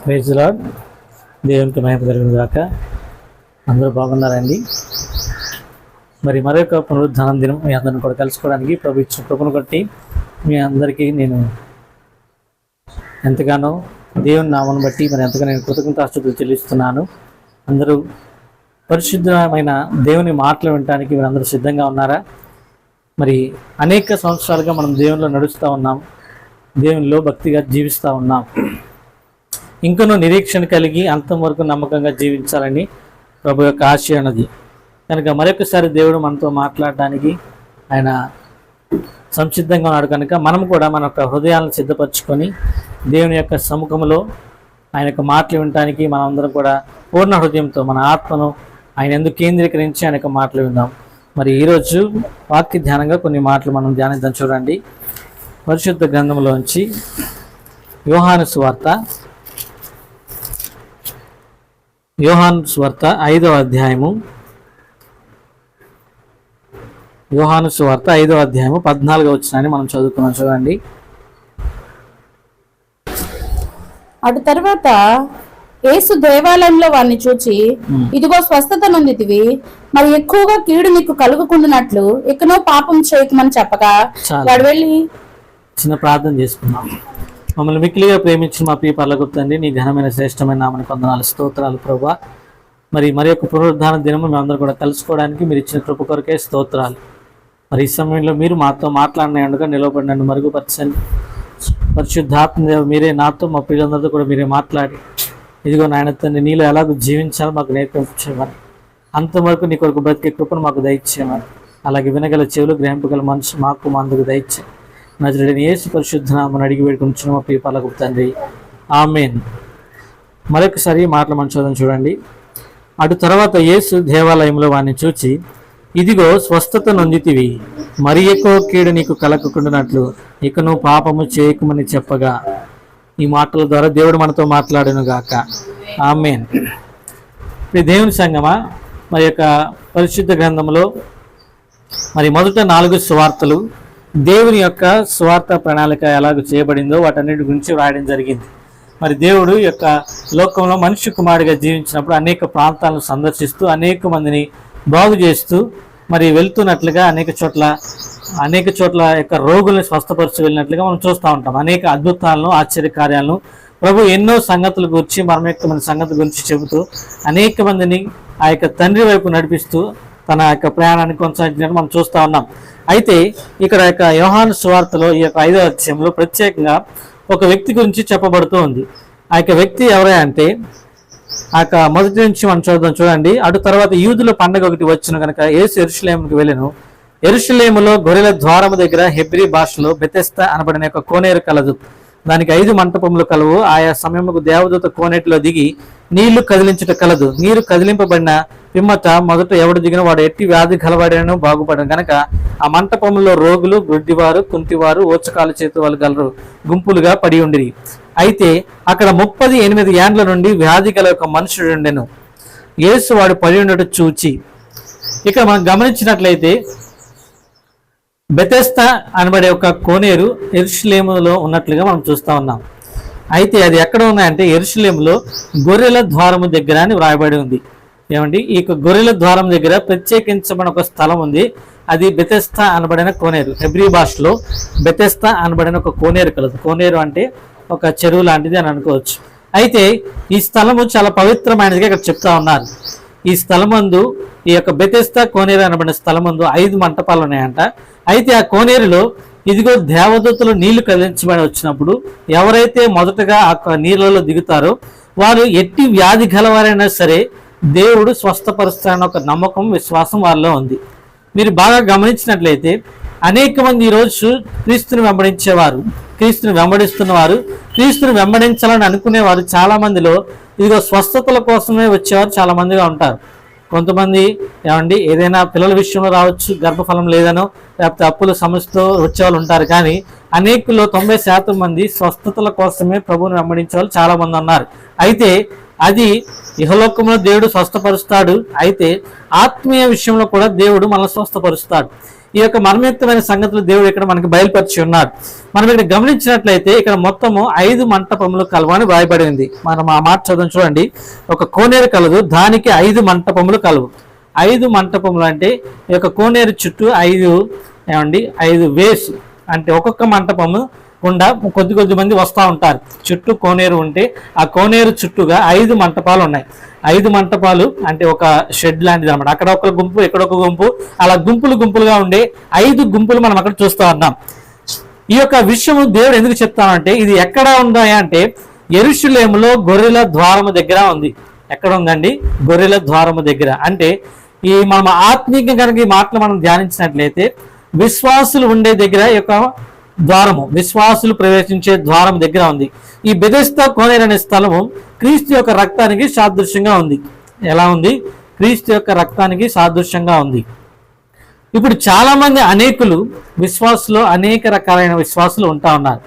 Praise lord. దేవునికి మహిమ కలుగును గాక. అందరూ బాగున్నారండి. మరి మరొక పునరుద్ధానం దినం మీ అందరిని కూడా కలుసుకోవడానికి ప్రభు ఇచ్చిన కృపను బట్టి మీ అందరికీ నేను ఎంతగానో దేవుని నామను బట్టి మరి ఎంతగానో నేను కృతజ్ఞతాస్తుతులు చెల్లిస్తున్నాను. అందరూ పరిశుద్ధమైన దేవుని మాటలు వినడానికి మీరు అందరూ సిద్ధంగా ఉన్నారా? మరి అనేక సంవత్సరాలుగా మనం దేవునిలో నడుస్తూ ఉన్నాం, దేవునిలో భక్తిగా జీవిస్తూ ఉన్నాం. ఇంకనూ నిరీక్షణ కలిగి అంతం వరకు నమ్మకంగా జీవించాలని ప్రభు యొక్క ఆశ అన్నది. కనుక మరొకసారి దేవుడు మనతో మాట్లాడడానికి ఆయన సంసిద్ధంగా ఉన్నాడు. కనుక మనం కూడా మన యొక్క హృదయాలను సిద్ధపరచుకొని దేవుని యొక్క సముఖంలో ఆయన యొక్క మాటలు వినడానికి మనందరం కూడా పూర్ణ హృదయంతో మన ఆత్మను ఆయన ఎందుకు కేంద్రీకరించి ఆయన యొక్క మాటలు విందాం. మరి ఈరోజు వాక్య ధ్యానంగా కొన్ని మాటలు మనం ధ్యానిద్దాం. చూడండి, పరిశుద్ధ గ్రంథంలోంచి యోహాను సువార్త 5వ అధ్యాయము 14వ వచనాన్ని మనం చదువుకున్నాం. చూడండి. అటు తర్వాత యేసు దేవాలయంలో వారిని చూచి, ఇదిగో స్వస్థత నొందితివి, మరి ఎక్కువగా కీడు నీకు కలుగుకుంటున్నట్లు ఇకనో పాపం చేయకమని చెప్పగా వాడు వెళ్ళి చిన్న ప్రార్థన చేసుకున్నాం. మమ్మల్ని మిక్కిలిగా ప్రేమించిన మా ప్రియ పరలోకపు తండ్రి, నీ ఘనమైన శ్రేష్టమైన నామనికి వందనాలు, స్తోత్రాలు ప్రభువా. మరి యొక్క పునరుద్ధాన దినము మేమందరం కూడా కలుసుకోవడానికి మీరు ఇచ్చిన కృప కొరకే స్తోత్రాలు. మరి ఈ సమయంలో మీరు మాతో మాట్లాడినందుగా నిలబడి నన్ను మరుగుపరచండి. పరిశుద్ధాత్మ మీరే నాతో మా పిల్లలందరితో కూడా మీరే మాట్లాడి, ఇదిగో నాయన తండ్రి నీలో ఎలాగో జీవించాలో మాకు నేర్పించేవారు, అంతవరకు నీ కొరకు బ్రతికే కృపను మాకు దయచేయమని, అలాగే వినగల చెవులు గ్రహింపగల మనసు మాకు మందుకు దయచే నజరేయుడైన యేసు పరిశుద్ధ నామమున అడిగి వేడుకొంచున్నాము మా ప్రియ పరలోకపు తండ్రి, ఆమేన్. మరొకసారి మాటలు మనం చూడండి. అటు తర్వాత యేసు దేవాలయంలో వారిని చూచి, ఇదిగో స్వస్థత నొందితివి, మరి ఎక్కువ కీడు నీకు కలగకుండానట్లు ఇక నువ్వు పాపము చేయకమని చెప్పగా. ఈ మాటల ద్వారా దేవుడు మనతో మాట్లాడును గాక. ఆమేన్. దేవుని సంగమా, మరి యొక్క పరిశుద్ధ గ్రంథంలో మరి మొదట 4 సువార్తలు దేవుని యొక్క స్వార్థ ప్రణాళిక ఎలాగ చేయబడిందో వాటన్నిటి గురించి రాయడం జరిగింది. మరి దేవుడు యొక్క లోకంలో మనిషి కుమారుడిగా జీవించినప్పుడు అనేక ప్రాంతాలను సందర్శిస్తూ అనేక మందిని బాగు చేస్తూ మరి వెళ్తున్నట్లుగా అనేక చోట్ల యొక్క రోగుల్ని స్వస్థపరిచి వెళ్ళినట్లుగా మనం చూస్తూ ఉంటాం. అనేక అద్భుతాలను, ఆశ్చర్యకార్యాలను ప్రభు ఎన్నో సంగతుల గురించి, మర్మయుక్తమైన సంగతుల గురించి చెబుతూ అనేక మందిని ఆ యొక్క తండ్రి వైపు నడిపిస్తూ తన యొక్క ప్రయాణాన్ని కొనసాగించినట్టు మనం చూస్తూ ఉన్నాం. అయితే ఇక్కడ యొక్క యోహాను సువార్తలో ఈ యొక్క 5వ అధ్యాయంలో ప్రత్యేకంగా ఒక వ్యక్తి గురించి చెప్పబడుతూ ఉంది. ఆ యొక్క వ్యక్తి ఎవరే అంటే, ఆ యొక్క మొదటి నుంచి మనం చూడండి. అటు తర్వాత యూదుల పండుగ ఒకటి వచ్చిన కనుక యేసు యెరూషలేముకి వెళ్ళెను. యెరూషలేములో గొర్రెల ద్వారము దగ్గర హెబ్రీ భాషలో బెతెస్దా అనబడిన యొక్క కోనేరు కలదు. దానికి 5 మంటపములు కలవు. ఆయా సమయముకు దేవదూత కోనేటిలో దిగి నీళ్లు కదిలించుట కలదు. నీరు కదిలింపబడిన పిమ్మట మొదట ఎవడు దిగిన వాడు ఎట్టి వ్యాధి కలవాడను బాగుపడను కనుక ఆ మంటపంలో రోగులు, గుడ్డివారు, కుంటివారు, ఓచకాలు చేతి వాళ్ళు గలరు గుంపులుగా పడి ఉండిరి. అయితే అక్కడ 38 ఏండ్ల నుండి వ్యాధి గల ఒక మనుషుడు ఉండెను. యేసు వాడు పడి ఉండట చూచి, ఇక్కడ మనం గమనించినట్లయితే బెతెస్దా అనబడే ఒక కోనేరు యెరూషలేములో ఉన్నట్లుగా మనం చూస్తూ ఉన్నాం. అయితే అది ఎక్కడ ఉన్నాయంటే యెరూషలేములో గొర్రెల ద్వారము దగ్గర అని వ్రాయబడి ఉంది. ఏమండి, ఈ గొర్రెల ద్వారం దగ్గర ప్రత్యేకించబడిన ఒక స్థలం ఉంది. అది బెతెస్దా అనబడిన కోనేరు. హెబ్రీ భాషలో బెతెస్దా అనబడిన ఒక కోనేరు కలదు. కోనేరు అంటే ఒక చెరువు లాంటిది అని అనుకోవచ్చు. అయితే ఈ స్థలము చాలా పవిత్రమైనదిగా ఇక్కడ చెప్తా ఉన్నారు. ఈ స్థలమందు, ఈ యొక్క బెతెస్దా కోనేరు అనబడిన స్థలమందు 5 మంటపాలు ఉన్నాయంట. అయితే ఆ కోనేరులో ఇదిగో దేవదూతలు నీళ్లు కదిలించబడి వచ్చినప్పుడు ఎవరైతే మొదటగా ఆ నీళ్ళలో దిగుతారో వారు ఎట్టి వ్యాధి గలవారైనా సరే దేవుడు స్వస్థపరుస్తారన్న ఒక నమ్మకం, విశ్వాసం వారిలో ఉంది. మీరు బాగా గమనించినట్లయితే అనేక మంది ఈరోజు క్రీస్తుని వెంబడించేవారు, క్రీస్తుని వెంబడిస్తున్నవారు, క్రీస్తుని వెంబడించాలని అనుకునేవారు చాలా మందిలో ఇదిగో స్వస్థతల కోసమే వచ్చేవారు చాలా మందిగా ఉంటారు. కొంతమంది ఏమండి ఏదైనా పిల్లల విషయంలో రావచ్చు, గర్భఫలం లేదనో లేకపోతే అప్పుల సమస్యతో వచ్చేవాళ్ళు ఉంటారు. కానీ అనేకుల్లో 90% మంది స్వస్థతల కోసమే ప్రభువుని వెంబడించే వాళ్ళు చాలా మంది ఉన్నారు. అయితే అది ఇహలోకంలో దేవుడు స్వస్థపరుస్తాడు, అయితే ఆత్మీయ విషయంలో కూడా దేవుడు మనల్ని స్వస్థపరుస్తాడు. ఈ యొక్క మర్మయుక్తమైన సంగతులు దేవుడు ఇక్కడ మనకి బయలుపరిచి ఉన్నాడు. మనం ఇక్కడ గమనించినట్లయితే ఇక్కడ మొత్తము 5 మంటపములు కలవు అని రాయబడింది. మనం ఆ మాట చదువు చూడండి. ఒక కోనేరు కలదు, దానికి 5 మంటపములు కలవు. 5 మంటపములు అంటే ఈ యొక్క కోనేరు చుట్టూ 5 వేస్ అంటే ఒక్కొక్క మంటపము గుండా కొద్ది మంది వస్తూ ఉంటారు. చుట్టూ కోనేరు ఉంటే ఆ కోనేరు చుట్టూగా 5 మంటపాలు ఉన్నాయి. 5 మంటపాలు అంటే ఒక షెడ్ లాంటిది అనమాట. అక్కడ ఒక గుంపు, ఇక్కడ ఒక గుంపు, అలా గుంపులుగా ఉండే 5 గుంపులు మనం అక్కడ చూస్తూ ఉన్నాం. ఈ యొక్క విషయం దేవుడు ఎందుకు చెప్తానంటే ఇది ఎక్కడ ఉందా అంటే యెరూషలేములో గొర్రెల ద్వారము దగ్గర ఉంది. ఎక్కడ ఉందండి? గొర్రెల ద్వారము దగ్గర. అంటే ఈ మనం ఆత్మీయంగా కనుక ఈ మాటలు మనం ధ్యానించినట్లయితే విశ్వాసులు ఉండే దగ్గర ఈ యొక్క ద్వారము, విశ్వాసులు ప్రవేశించే ద్వారం దగ్గర ఉంది. ఈ బెథెస్దా కోనేరు అనే స్థలము క్రీస్తు యొక్క రక్తానికి సాదృశ్యంగా ఉంది. ఎలా ఉంది? క్రీస్తు యొక్క రక్తానికి సాదృశ్యంగా ఉంది. ఇప్పుడు చాలా మంది అనేకులు విశ్వాసులు, అనేక రకాలైన విశ్వాసులు ఉంటా ఉన్నారు.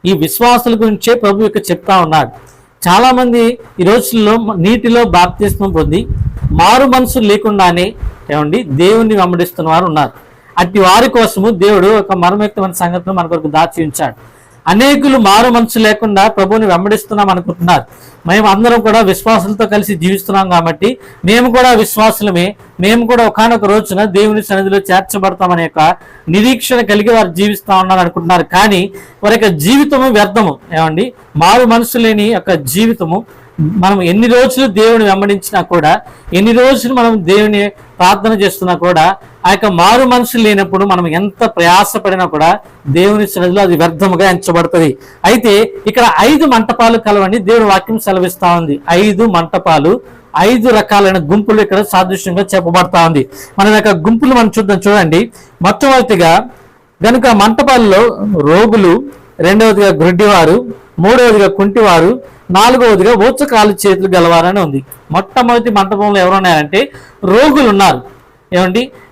ఈ విశ్వాసుల గురించే ప్రభు యొక్క చెప్తా ఉన్నాడు. చాలా మంది ఈ రోజుల్లో నీటిలో బాప్తిస్మం పొంది మారు మనసు లేకుండానే దేవుణ్ణి వెంబడిస్తున్న వారు ఉన్నారు. అట్టి వారి కోసము దేవుడు ఒక మర్మయుక్తమైన సంగతిని మన కొరకు దాచి ఉంచాడు. అనేకులు మారు మనసు లేకుండా ప్రభువుని వెంబడిస్తున్నాం అనుకుంటున్నారు. మేము అందరం కూడా విశ్వాసులతో కలిసి జీవిస్తున్నాం కాబట్టి మేము కూడా విశ్వాసులమే, మేము కూడా ఒకానొక రోజున దేవుని సన్నిధిలో చేర్చబడతామనే యొక్క నిరీక్షణ కలిగి వారు జీవిస్తా ఉన్నారు అనుకుంటున్నారు. కానీ వారి యొక్క జీవితము వ్యర్థము. మారు మనసు లేని యొక్క జీవితము. మనం ఎన్ని రోజులు దేవుని వెంబడించినా కూడా, ఎన్ని రోజులు మనం దేవుని ప్రార్థన చేస్తున్నా కూడా ఆ యొక్క మారు మనసు లేనప్పుడు మనం ఎంత ప్రయాసపడినా కూడా దేవుని సన్నిధిలో అది వ్యర్థముగా ఎంచబడుతుంది. అయితే ఇక్కడ 5 మంటపాలు కలవని దేవుడు వాక్యం సెలవిస్తా ఉంది. 5 మంటపాలు, 5 రకాలైన గుంపులు ఇక్కడ సాదృశ్యంగా చెప్పబడతా ఉంది. మనం యొక్క గుంపులు మనం చూడండి. మొట్టమొదటిగా గనుక మంటపాల్లో రోగులు, రెండవదిగా గ్రుడ్డివారు, మూడవదిగా కుంటివారు, 4వదిగా ఊచకాలు చేతులు గలవారని ఉంది. మొట్టమొదటి మంటపంలో ఎవరున్నారంటే రోగులు ఉన్నారు.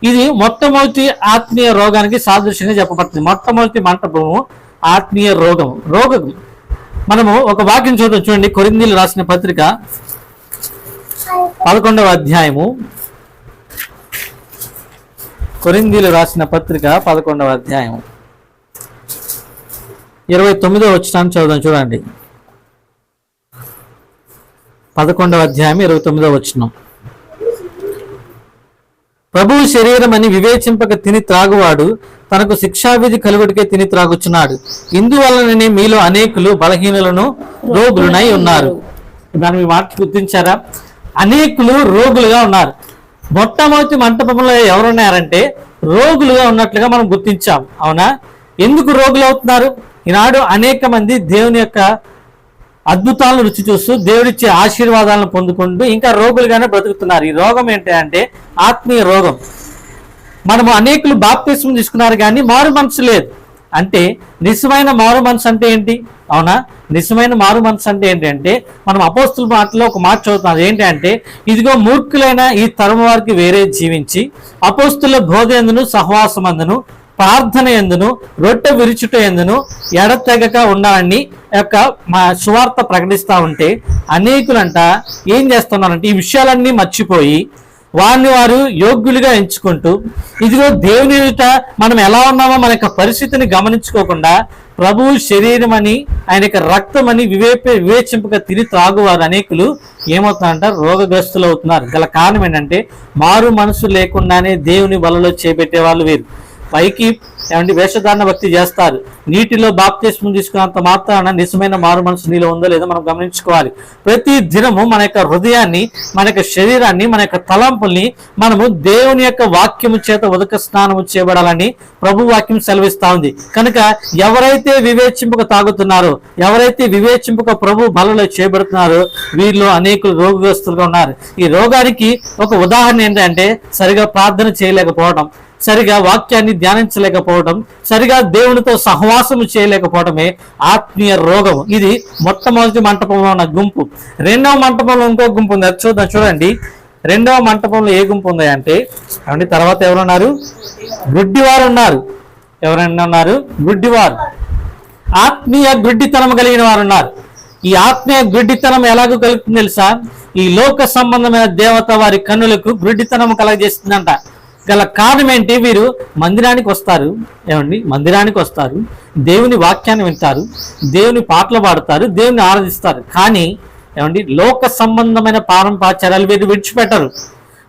ఇది మొట్టమొదటి ఆత్మీయ రోగానికి సాదృశ్యంగా చెప్పబడుతుంది. మొట్టమొదటి మంటపము ఆత్మీయ రోగం. మనము ఒక వాక్యం చూడండి. కొరింథీయులకు రాసిన పత్రిక 11వ అధ్యాయము. కొరింథీయులకు రాసిన పత్రిక 11వ అధ్యాయము 29వ వచనాన్ని చదువుదాం. చూడండి. 11వ అధ్యాయం 29వ వచనం. ప్రభువు శరీరం అని వివేచింపక తిని త్రాగువాడు తనకు శిక్షావిధి కలుగుడికే తిని త్రాగుచున్నాడు. ఇందువలననే మీలో అనేకులు బలహీనులను రోగులునై ఉన్నారు. దాన్ని మీ మాట గుర్తించారా? అనేకులు రోగులుగా ఉన్నారు. మొట్టమొదటి మంటపంలో ఎవరున్నారంటే రోగులుగా ఉన్నట్లుగా మనం గుర్తించాం. అవునా? ఎందుకు రోగులు అవుతున్నారు? ఈనాడు అనేక మంది దేవుని యొక్క అద్భుతాలను రుచి చూస్తూ దేవుడిచ్చే ఆశీర్వాదాలను పొందుకుంటూ ఇంకా రోగులుగానే బ్రతుకుతున్నారు. ఈ రోగం ఏంటంటే ఆత్మీయ రోగం. మనము అనేకులు బాప్తిస్మం తీసుకున్నారు కానీ మారు మనసు లేదు. అంటే నిజమైన మారు మనసు అంటే ఏంటి? అవునా? నిజమైన మారు మనసు అంటే ఏంటంటే మనం అపోస్తుల మాటలో ఒక మాట చదువుతున్నాం. ఏంటంటే ఇదిగో మూర్ఖులైన ఈ తరం వారికి వేరే జీవించి అపోస్తుల బోధ యందును సహవాసమందును ప్రార్థన ఎందును రొట్టె విరుచుట ఎందును ఎడతెగక ఉండాలని యొక్క మా సువార్త ప్రకటిస్తూ ఉంటే అనేకులంట ఏం చేస్తున్నారంటే ఈ విషయాలన్నీ మర్చిపోయి వారిని వారు యోగ్యులుగా ఎంచుకుంటూ ఇదిగో దేవుని ఎదుట మనం ఎలా ఉన్నామో మన యొక్క పరిస్థితిని గమనించుకోకుండా ప్రభువు శరీరం అని ఆయన యొక్క రక్తం అని వివేచింపక తిని త్రాగువారు అనేకులు ఏమవుతున్నారంట? రోగగ్రస్తులు అవుతున్నారు. గల కారణం ఏంటంటే మారు మనసు లేకుండానే దేవుని వలలో చేపెట్టే వాళ్ళు వీరు. పైకి వేషధారణ భక్తి చేస్తారు. నీటిలో బాప్తిస్మం తీసుకున్నంత మాత్రాన నిజమైన మారు మనసు నీలో ఉందో లేదో మనం గమనించుకోవాలి. ప్రతి దినము మన యొక్క హృదయాన్ని, మన యొక్క శరీరాన్ని, మన యొక్క తలంపుల్ని మనము దేవుని యొక్క వాక్యము చేత ఉదక స్నానము చేయబడాలని ప్రభు వాక్యం సెలవిస్తా ఉంది. కనుక ఎవరైతే వివేచింపక తాగుతున్నారో, ఎవరైతే వివేచింపక ప్రభు బలలో చేయబడుతున్నారో వీరిలో అనేకులు రోగగ్రస్తులుగా ఉన్నారు. ఈ రోగానికి ఒక ఉదాహరణ ఏంటంటే సరిగా ప్రార్థన చేయలేకపోవడం, సరిగా వాక్యాన్ని ధ్యానించలేకపోవడం, సరిగా దేవునితో సహవాసము చేయలేకపోవడమే ఆత్మీయ రోగం. ఇది మొట్టమొదటి మంటపంలో ఉన్న గుంపు. రెండవ మంటపంలో ఇంకో గుంపు ఉంది. అది చూడండి. రెండవ మంటపంలో ఏ గుంపు ఉంది అంటే తర్వాత ఎవరున్నారు? గుడ్డివారు ఉన్నారు. ఎవరైనా ఉన్నారు? గుడ్డివారు. ఆత్మీయ గుడ్డితనం కలిగిన వారు ఉన్నారు. ఈ ఆత్మీయ గుడ్డితనం ఎలాగో కలుగుతుంది తెలుసా? ఈ లోక సంబంధమైన దేవత వారి కన్నులకు గుడ్డితనం కలగజేస్తుందంట. గల కారణం ఏంటి? వీరు మందిరానికి వస్తారు, ఏమండి, మందిరానికి వస్తారు, దేవుని వాక్యాన్ని వింటారు, దేవుని పాటలు పాడతారు, దేవుని ఆరాధిస్తారు. కానీ ఏమండి, లోక సంబంధమైన పారంపాచారాలు వీరు విడిచిపెట్టరు.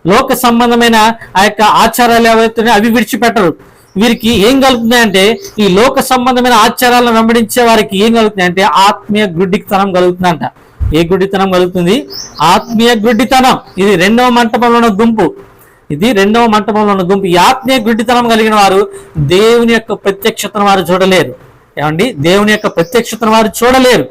లోక సంబంధమైన ఆ యొక్క ఆచారాలు ఏవైతే అవి విడిచిపెట్టరు. వీరికి ఏం కలుగుతున్నాయంటే, ఈ లోక సంబంధమైన ఆచారాలను వెంబడించే వారికి ఏం కలుగుతున్నాయంటే ఆత్మీయ గుడ్డితనం కలుగుతుందంట. ఏ గుడ్డితనం కలుగుతుంది? ఆత్మీయ గుడ్డితనం. ఇది రెండవ మంటపంలో ఉన్న గుంపు. ఈ ఆత్మీయ గుడ్డితనం కలిగిన వారు దేవుని యొక్క ప్రత్యక్షతను వారు చూడలేరు. ఏమండి, దేవుని యొక్క ప్రత్యక్షతను వారు చూడలేరు.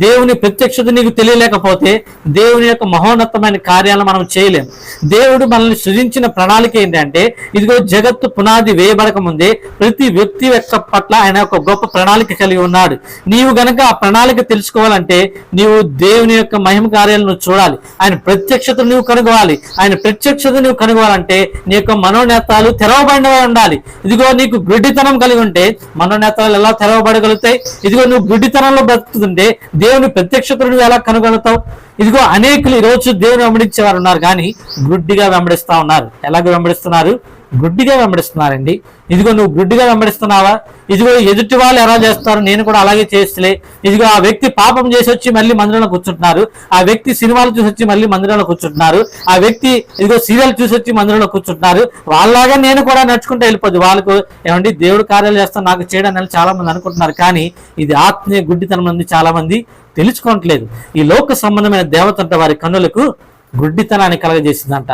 దేవుని ప్రత్యక్షత నీకు తెలియలేకపోతే దేవుని యొక్క మహోన్నతమైన కార్యాలను మనం చేయలేం. దేవుడు మనల్ని సృజించిన ప్రణాళిక ఏంటంటే, ఇదిగో జగత్తు పునాది వేయబడక ముందే ప్రతి వ్యక్తి యొక్క పట్ల ఆయన ఒక గొప్ప ప్రణాళిక కలిగి ఉన్నాడు. నీవు గనక ఆ ప్రణాళిక తెలుసుకోవాలంటే నీవు దేవుని యొక్క మహిమ కార్యాలను చూడాలి. ఆయన ప్రత్యక్షత నువ్వు కనుగొవాలి. ఆయన ప్రత్యక్షత నువ్వు కనుగొవాలంటే నీ యొక్క మనోనేత్రాలు తెరవబడినవై ఉండాలి. ఇదిగో నీకు గుడ్డితనం కలిగి ఉంటే మనోనేత్రాలు ఎలా తెరవబడగలుగుతాయి? ఇదిగో నువ్వు గుడ్డితనంలో బ్రతుకుతుంటే దేవుని ప్రత్యక్షతను నువ్వు ఎలా కనుగొనతావు? ఇదిగో అనేకులు ఈరోజు దేవుని వెంబడించే వారు ఉన్నారు, కానీ గుడ్డిగా వెంబడిస్తా ఉన్నారు. ఎలాగ వెంబడిస్తున్నారు? గుడ్డిగా వెంబడిస్తున్నారండి. ఇదిగో నువ్వు గుడ్డిగా వెంబడిస్తున్నావా? ఇదిగో ఎదుటి వాళ్ళు ఎలా చేస్తారు, నేను కూడా అలాగే చేస్తలే. ఇదిగో ఆ వ్యక్తి పాపం చేసి వచ్చి మళ్ళీ మందిరంలో కూర్చుంటున్నారు, ఆ వ్యక్తి సినిమాలు చూసి వచ్చి మళ్ళీ మందిరంలో కూర్చుంటున్నారు, ఆ వ్యక్తి ఇదిగో సీరియల్ చూసి వచ్చి మందిరంలో కూర్చుంటున్నారు. వాళ్ళలాగా నేను కూడా నడుచుకుంటూ వెళ్ళిపోద్ది. వాళ్ళకు ఏమండి దేవుడు కార్యాలు చేస్తాను నాకు చేయడం అని చాలా మంది అనుకుంటున్నారు, కానీ ఇది ఆత్మీయ గుడ్డితనం మంది చాలా మంది తెలుసుకోవట్లేదు. ఈ లోక సంబంధమైన దేవత అంటే వారి కన్నులకు గుడ్డితనాన్ని కలగజేసిందంట.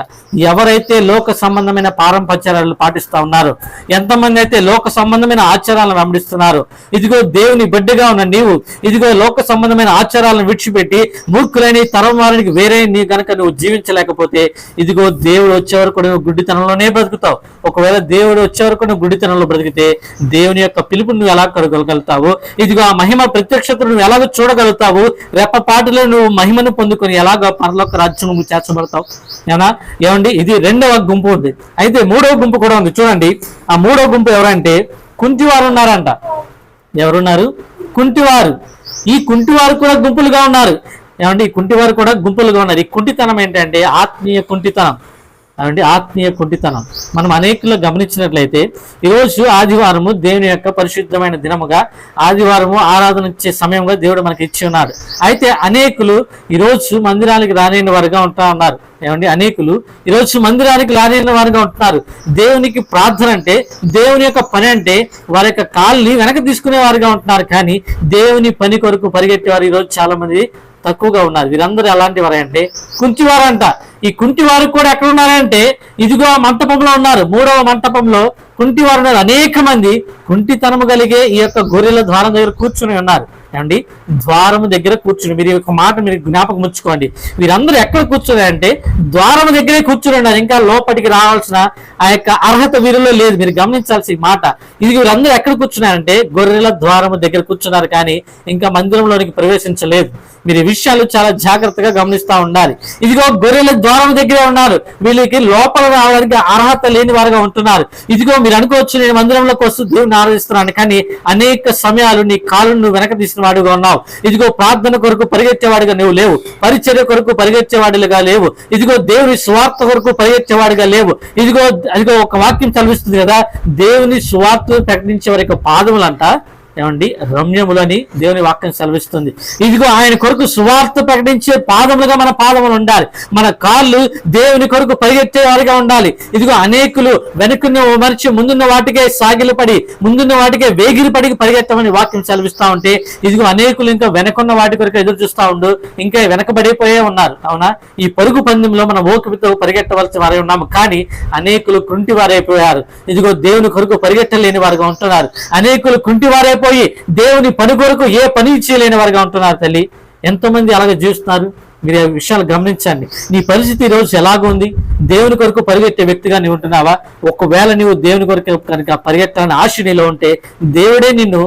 ఎవరైతే లోక సంబంధమైన పారంపర్యాలను పాటిస్తా ఉన్నారో, ఎంతమంది అయితే లోక సంబంధమైన ఆచారాలను వెంబడిస్తున్నారో, ఇదిగో దేవుని బిడ్డగా ఉన్న నీవు ఇదిగో లోక సంబంధమైన ఆచారాలను విడిచిపెట్టి మూర్ఖులైన తరం వారికి వేరే నీ గనక నువ్వు జీవించలేకపోతే ఇదిగో దేవుడు వచ్చే వరకు నువ్వు గుడ్డితనంలోనే బ్రతుకుతావు. ఒకవేళ దేవుడు వచ్చే వరకు నువ్వు గుడ్డితనంలో బ్రతికితే దేవుని యొక్క పిలుపుని నువ్వు ఎలా కనుగొనగలుగుతావు? ఇదిగో ఆ మహిమ ప్రత్యక్షతను నువ్వు ఎలాగో చూడగలుగుతావు? రెప్పపాటులో నువ్వు మహిమను పొందుకొని ఎలాగో పరలోక రాజ్యం చేర్చబడతావు. ఏమండి, ఇది రెండవ గుంపు ఉంది. అయితే మూడవ గుంపు కూడా ఉంది. చూడండి, ఆ మూడవ గుంపు ఎవరంటే కుంటివారు ఉన్నారంట. ఎవరున్నారు? కుంటివారు. ఈ కుంటివారు కూడా గుంపులుగా ఉన్నారు. ఏమండి, ఈ కుంటివారు కూడా గుంపులుగా ఉన్నారు. ఈ కుంటితనం ఏంటంటే ఆత్మీయ కుంటితనం. అంటే ఆత్మీయ కుంటితనం మనం అనేకులు గమనించినట్లయితే, ఈరోజు ఆదివారము దేవుని యొక్క పరిశుద్ధమైన దినముగా, ఆదివారము ఆరాధన ఇచ్చే సమయంగా దేవుడు మనకి ఇచ్చి ఉన్నాడు. అయితే అనేకులు ఈరోజు మందిరానికి రాలేని వారుగా ఉంటా ఉన్నారు. ఏమండి, అనేకులు ఈరోజు మందిరానికి రాలేని వారుగా ఉంటున్నారు. దేవునికి ప్రార్థన అంటే, దేవుని యొక్క పని అంటే వారి యొక్క కాళ్ళని వెనక తీసుకునే వారుగా ఉంటున్నారు, కానీ దేవుని పని కొరకు పరిగెట్టేవారు ఈరోజు చాలా మంది తక్కువగా ఉన్నారు. వీరందరూ ఎలాంటి వారంటే కుంటివారంట. ఈ కుంటివారు కూడా ఎక్కడ ఉన్నారంటే ఇదిగో ఆ మంటపంలో ఉన్నారు. మూడవ మంటపంలో కుంటివారు ఉన్నారు. అనేక మంది కుంటితనము కలిగే ఈ యొక్క గొర్రెల ద్వారం దగ్గర కూర్చుని ఉన్నారు. అండి, ద్వారము దగ్గర కూర్చుని, మీరు ఒక మాట మీరు జ్ఞాపకం ఉంచుకోండి. వీరందరూ ఎక్కడ కూర్చున్నారంటే ద్వారము దగ్గరే కూర్చుని ఉన్నారు. ఇంకా లోపలికి రావాల్సిన ఆ యొక్క అర్హత వీరిలో లేదు. మీరు గమనించాల్సిన మాట ఇది. వీరందరూ ఎక్కడ కూర్చున్నారంటే గొర్రెల ద్వారము దగ్గర కూర్చున్నారు, కానీ ఇంకా మందిరంలోనికి ప్రవేశించలేదు. మీరు ఈ విషయాలు చాలా జాగ్రత్తగా గమనిస్తూ ఉండాలి. ఇదిగో గొర్రెల ద్వారం దగ్గరే ఉన్నారు. వీళ్ళకి లోపల రావడానికి అర్హత లేని వారుగా ఉంటున్నారు. ఇదిగో మీరు అనుకోవచ్చు, నేను మందిరంలోకి వస్తూ దేవుని ఆరాధిస్తున్నాను, కానీ అనేక సమయాలు నీ కాళ్ళను నువ్వు వెనక తీసిన వాడుగా ఉన్నావు. ఇదిగో ప్రార్థన కొరకు పరిగెత్తేవాడిగా నువ్వు లేవు. పరిచర్య కొరకు పరిగెత్తేవాడిగా లేవు. ఇదిగో దేవుని స్వార్థ కొరకు పరిగెత్తేవాడిగా లేవు. ఇదిగో అదిగో ఒక వాక్యం చదివిస్తుంది కదా, దేవుని స్వార్థ ప్రకటించే వారి యొక్క పాదములంట ఏమండి రమ్యములని దేవుని వాక్యం సెలవిస్తుంది. ఇదిగో ఆయన కొరకు సువార్త ప్రకటించే పాదములుగా మన పాదములు ఉండాలి. మన కాళ్ళు దేవుని కొరకు పరిగెత్తే వారిగా ఉండాలి. ఇదిగో అనేకులు వెనుకున్న మరిచి ముందున్న వాటికే సాగిలపడి, ముందున్న వాటికే వేగిరిపడి పరిగెత్తమని వాక్యం సెలవిస్తా ఉంటే, ఇదిగో అనేకులు ఇంకా వెనకున్న వాటి కొరకు ఎదురు చూస్తూ ఉండు, ఇంకా వెనకబడిపోయే ఉన్నారు. అవునా? ఈ పరుగు పందెంలో మనం ఓపికతో పరిగెత్తవలసిన వారే ఉన్నాము, కానీ అనేకులు కుంటి వారైపోయారు. ఇదిగో దేవుని కొరకు పరిగెట్టలేని వారుగా ఉంటున్నారు. అనేకులు కుంటి వారైపోయి దేవుని పని కొరకు ఏ పని చేయలేని వారుగా ఉంటున్నారు. తల్లి, ఎంతో మంది అలాగే జీవిస్తున్నారు. మీరు ఆ విషయాలు గమనించండి. నీ పరిస్థితి ఈరోజు ఎలాగుంది? దేవుని కొరకు పరిగెట్టే వ్యక్తిగా నీవు ఉంటున్నావా? ఒకవేళ నీవు దేవుని కొరకు కనుక పరిగెట్టాలని ఆశ నీలో ఉంటే దేవుడే నిన్ను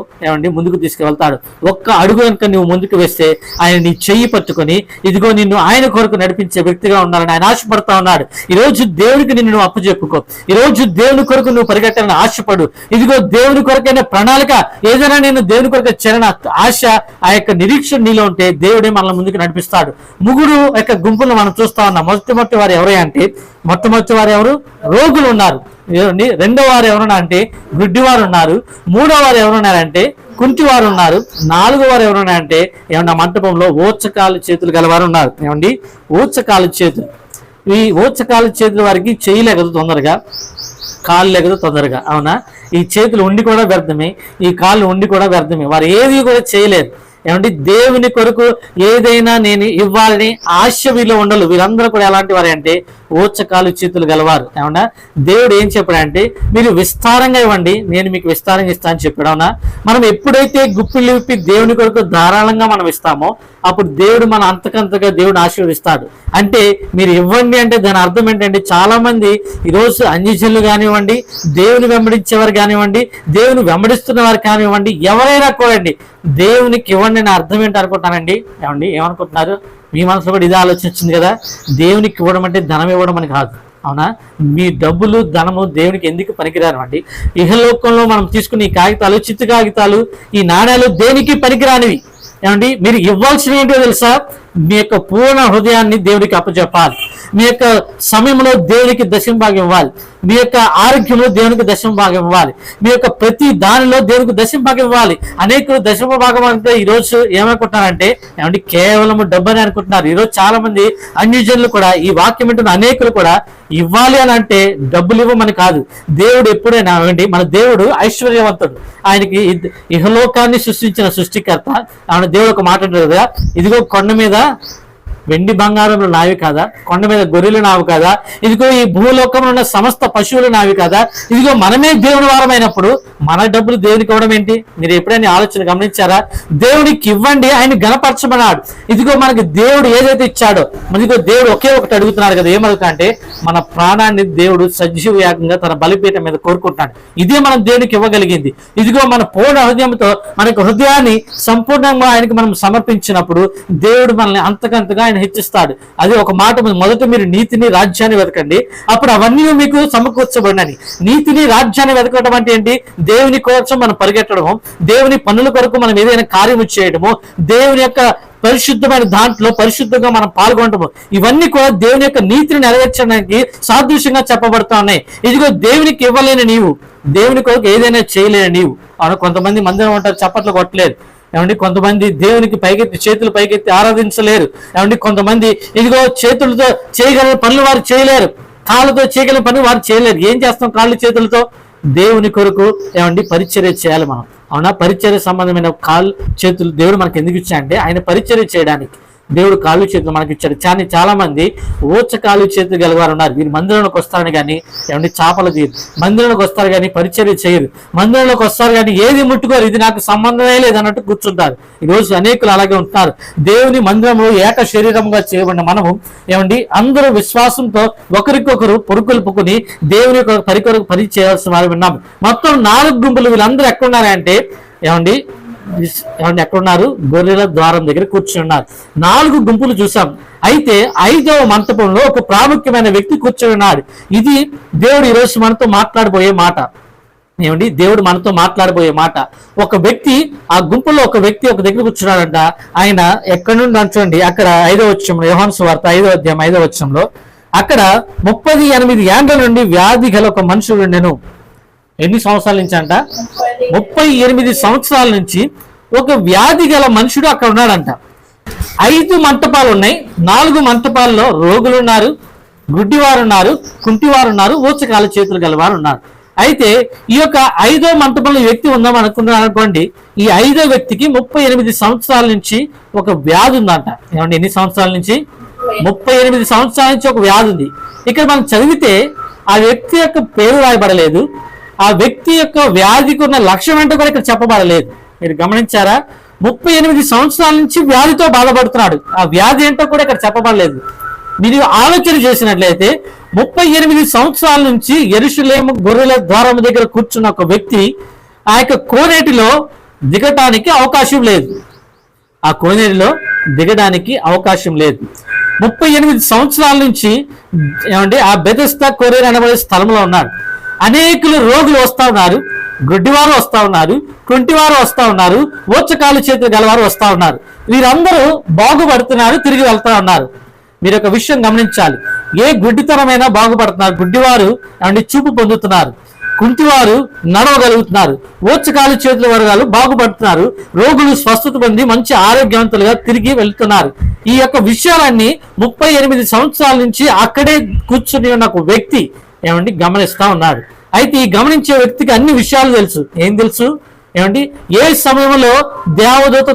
ముందుకు తీసుకువెళ్తాడు. ఒక్క అడుగు కనుక నువ్వు ముందుకు వేస్తే ఆయన నీ చెయ్యి పట్టుకొని ఇదిగో నిన్ను ఆయన కొరకు నడిపించే వ్యక్తిగా ఉండాలని ఆయన ఆశపడతా ఉన్నాడు. ఈరోజు దేవునికి నిన్ను నువ్వు అప్పు చెప్పుకో. ఈరోజు దేవుని కొరకు నువ్వు పరిగెట్టాలని ఆశపడు. ఇదిగో దేవుని కొరకైన ప్రణాళిక ఏదైనా నేను దేవుని కొరకు చేరన ఆశ, ఆ యొక్క నిరీక్షణ నీలో ఉంటే దేవుడే మనల్ని ముందుకు నడిపిస్తాడు. ముగ్గురు యొక్క గుంపులను మనం చూస్తా ఉన్నాం. మొట్టమొదటి వారు ఎవరై అంటే ఎవరు? రోగులు ఉన్నారు. రెండో వారు ఎవరన్నా అంటే గుడ్డివారు ఉన్నారు. మూడో వారు ఎవరున్నారంటే కుంటివారు ఉన్నారు. నాలుగో వారు ఎవరున్నారంటే మంటపంలో ఓచకాలు చేతులు గలవారు ఉన్నారు. ఓచకాలు చేతులు. ఈ ఓచకాలు చేతుల వారికి చేయలేకదు తొందరగా, కాళ్ళు లేకదు తొందరగా. అవునా? ఈ చేతులు ఉండి కూడా వ్యర్థమే, ఈ కాళ్ళు ఉండి కూడా వ్యర్థమే. వారు ఏది కూడా చేయలేరు. దేవుని కొరకు ఏదైనా నేను ఇవ్వాలని ఆశ వీళ్ళు ఉండలు. వీరందరూ కూడా ఎలాంటి వారు అంటే ఓచకాలు చేతులు గలవారు. ఏమన్నా దేవుడు ఏం చెప్పాడంటే మీరు విస్తారంగా ఇవ్వండి, నేను మీకు విస్తారంగా ఇస్తానని చెప్పాడు. అవునా? మనం ఎప్పుడైతే గుప్పిలు విప్పి దేవుని కొరకు ధారాళంగా మనం ఇస్తామో అప్పుడు దేవుడు మన అంతకంతగా దేవుడు ఆశీర్వదిస్తాడు. అంటే మీరు ఇవ్వండి అంటే దాని అర్థం ఏంటంటే చాలా మంది ఈరోజు అన్యజనులు కానివ్వండి, దేవుని వెంబడించేవారు కానివ్వండి, దేవుని వెంబడిస్తున్న వారు కానివ్వండి, ఎవరైనా కూడండి దేవునికి ఇవ్వండి నా అర్థం ఏంటి అనుకుంటానండి. ఏమనుకుంటున్నారు? మీ మనసులో కూడా ఇదే ఆలోచన వచ్చింది కదా. దేవునికి ఇవ్వడం అంటే ధనం ఇవ్వడం అని కాదు. అవునా? మీ డబ్బులు ధనము దేవునికి ఎందుకు పనికిరాను అండి. ఇహలోకంలో మనం తీసుకున్న ఈ కాగితాలు, చిత్తు కాగితాలు, ఈ నాణ్యాలు దేనికి పనికిరానివి. మీరు ఇవ్వాల్సినవి ఏంటో తెలుసా? మీ యొక్క పూర్ణ హృదయాన్ని దేవుడికి అప్పచెప్పాలి. మీ యొక్క సమయంలో దేవునికి దశంభాగం ఇవ్వాలి. మీ యొక్క ఆరోగ్యంలో దేవునికి దశంభాగం ఇవ్వాలి. మీ యొక్క ప్రతి దానిలో దేవునికి దశంభాగం ఇవ్వాలి. అనేకులు దశంభాగం అంటే ఈరోజు ఏమనుకుంటున్నారంటే కేవలం డబ్బని అనుకుంటున్నారు. ఈరోజు చాలా మంది అన్యజనులు కూడా ఈ వాక్యం వింటున్న అనేకులు కూడా ఇవ్వాలి అని అంటే డబ్బులు ఇవ్వమని కాదు. దేవుడు ఎప్పుడైనా మన దేవుడు ఐశ్వర్యవంతుడు. ఆయనకి ఇహలోకాన్ని సృష్టించిన సృష్టికర్త. ఆయన దేవుడు ఒక మాట అంటారు కదా, ఇదిగో కొండ మీద వెండి బంగారంలో నావి కాదా, కొండ మీద గొర్రెలు నావి కాదా, ఇదిగో ఈ భూలోకంలో ఉన్న సమస్త పశువులు నావి కాదా, ఇదిగో మనమే దేవుని వారమైనప్పుడు మన డబ్బులు దేవునికి ఇవ్వడం ఏంటి? మీరు ఎప్పుడైనా ఆలోచన గమనించారా? దేవునికి ఇవ్వండి, ఆయన గణపరచమన్నాడు. ఇదిగో మనకి దేవుడు ఏదైతే ఇచ్చాడో, ఇదిగో దేవుడు ఒకే ఒకటి అడుగుతున్నాడు కదా. ఏమడుగుతా అంటే మన ప్రాణాన్ని దేవుడు సజీవ యాగంగా తన బలిపీఠం మీద కోరుకుంటున్నాడు. ఇదే మనం దేవునికి ఇవ్వగలిగింది. ఇదిగో మన పూర్ణ హృదయంతో మనకు హృదయాన్ని సంపూర్ణంగా ఆయనకి మనం సమర్పించినప్పుడు దేవుడు మనల్ని అంతకంతగా ఆయన హెచ్చిస్తాడు. అది ఒక మాట, మొదట మీరు నీతిని రాజ్యాన్ని వెతకండి, అప్పుడు అవన్నీ మీకు సమకూర్చబడినని. నీతిని రాజ్యాన్ని వెతకడం అంటే ఏంటి? దేవుని కోసం మనం పరిగెట్టడము, దేవుని పనుల కొరకు మనం ఏదైనా కార్యము చేయడము, దేవుని యొక్క పరిశుద్ధమైన దాంట్లో పరిశుద్ధంగా మనం పాల్గొనటము, ఇవన్నీ కూడా దేవుని యొక్క నీతిని నెరవేర్చడానికి సాదృశ్యంగా చెప్పబడుతూ ఉన్నాయి. ఇదిగో దేవునికి ఇవ్వలేని నీవు, దేవుని కొరకు ఏదైనా చేయలేని నీవు. కొంతమంది మందిరం ఉంటారు, చప్పట్లు కొట్టలేరు. కొంతమంది దేవునికి పైకెత్తి చేతులు పైకెత్తి ఆరాధించలేరు. కొంతమంది ఇదిగో చేతులతో చేయగల పనులు వారు చేయలేరు, కాళ్ళతో చేయగల పనులు వారు చేయలేరు. ఏం చేస్తాం కాళ్ళు చేతులతో? దేవుని కొరకు పరిచర్య చేయాలి మనం. అవునా? పరిచర్య సంబంధమైన కాళ్ళు చేతులు దేవుడు మనకి ఎందుకు ఇచ్చా అంటే ఆయన పరిచర్య చేయడానికి దేవుడు కాళ్ళు చేతులు మనకి ఇచ్చాడు. కానీ చాలా మంది ఓచ కాళ్ళు చేతులు గలవారు ఉన్నారు. వీరు మందిరంలోకి వస్తారని కానీ చేపలు తీరు, మందిరంలోకి వస్తారు కానీ పరిచర్య చేయరు, మందిరంలోకి వస్తారు కానీ ఏది ముట్టుకోరు, ఇది నాకు సంబంధమే లేదు అన్నట్టు కూర్చుంటారు. ఈరోజు అనేకులు అలాగే ఉంటున్నారు. దేవుని మందిరంలో ఏక శరీరంగా చేయబడిన మనము అందరూ విశ్వాసంతో ఒకరికొకరు పొరుకొల్పుకుని దేవుని యొక్క పని చేయాల్సిన వారు విన్నాము. మొత్తం 4 గుంపులు. వీళ్ళందరూ ఎక్కడున్నారంటే ఎక్కడున్నారు? గొర్రెల ద్వారం దగ్గర కూర్చుని ఉన్నారు. 4 గుంపులు చూసాం. అయితే 5వ మంటపంలో ఒక ప్రాముఖ్యమైన వ్యక్తి కూర్చొని ఉన్నాడు. ఇది దేవుడు ఈరోజు మనతో మాట్లాడబోయే మాట. దేవుడు మనతో మాట్లాడబోయే మాట. ఒక వ్యక్తి, ఆ గుంపులో ఒక వ్యక్తి ఒక దగ్గర కూర్చున్నాడంట. ఆయన ఎక్కడి నుండి చూడండి, అక్కడ 5వ వచనంలో, యోహాను సువార్త 5వ అధ్యాయం 5వ వచనంలో, అక్కడ 38 ఏండ్ల నుండి వ్యాధి గల ఒక మనుషుడు ఉండెను. ఎన్ని సంవత్సరాల నుంచి అంట? 38 సంవత్సరాల నుంచి ఒక వ్యాధి గల మనుషుడు అక్కడ ఉన్నాడంట. 5 మంటపాలు ఉన్నాయి. 4 మంటపాల్లో రోగులు ఉన్నారు, గుడ్డివారు ఉన్నారు, కుంటివారు ఉన్నారు, ఊచకాల చేతులు గలవారు ఉన్నారు. అయితే ఈ యొక్క 5వ మంటపంలో వ్యక్తి ఉందాం అనుకున్నాను అనుకోండి. ఈ 5వ వ్యక్తికి 38 సంవత్సరాల నుంచి ఒక వ్యాధి ఉందంట. ఎన్ని సంవత్సరాల నుంచి? 38 సంవత్సరాల నుంచి ఒక వ్యాధి ఉంది. ఇక్కడ మనం చదివితే ఆ వ్యక్తి యొక్క పేరు రాయబడలేదు, ఆ వ్యక్తి యొక్క వ్యాధికి ఉన్న లక్ష్యం ఏంటో కూడా ఇక్కడ చెప్పబడలేదు. మీరు గమనించారా? 38 సంవత్సరాల నుంచి వ్యాధితో బాధపడుతున్నాడు. ఆ వ్యాధి ఏంటో కూడా ఇక్కడ చెప్పబడలేదు. మీరు ఆలోచన చేసినట్లయితే 38 సంవత్సరాల నుంచి యెరూషలేము గొర్రెల ద్వారం దగ్గర కూర్చున్న ఒక వ్యక్తి ఆ యొక్క కోనేటిలో దిగటానికి అవకాశం లేదు. ఆ కోనేటిలో దిగడానికి అవకాశం లేదు. 38 సంవత్సరాల నుంచి ఏమంటే ఆ బెతెస్దా కోనేరు అనబడే స్థలంలో ఉన్నాడు. అనేకులు రోగులు వస్తా ఉన్నారు, గుడ్డివారు వస్తా ఉన్నారు, కుంటివారు వస్తా ఉన్నారు, ఊచకాలు చేతులు గలవారు వస్తా ఉన్నారు. వీరందరూ బాగుపడుతున్నారు, తిరిగి వెళ్తా ఉన్నారు. మీరు ఒక విషయం గమనించాలి. ఏ గుడ్డితనమైనా బాగుపడుతున్నారు. గుడ్డివారు ఏమంటే చూపు పొందుతున్నారు, కుంటివారు నడవగలుగుతున్నారు, ఊచకాలు చేతుల వర్గాలు బాగుపడుతున్నారు, రోగులు స్వస్థత పొంది మంచి ఆరోగ్యవంతులుగా తిరిగి వెళ్తున్నారు. ఈ యొక్క విషయాలన్నీ 38 సంవత్సరాల నుంచి అక్కడే కూర్చుని ఉన్న ఒక వ్యక్తి ఏమండి గమనిస్తా ఉన్నాడు. అయితే ఈ గమనించే వ్యక్తికి అన్ని విషయాలు తెలుసు. ఏం తెలుసు? ఏమండి ఏ సమయంలో దేవదూత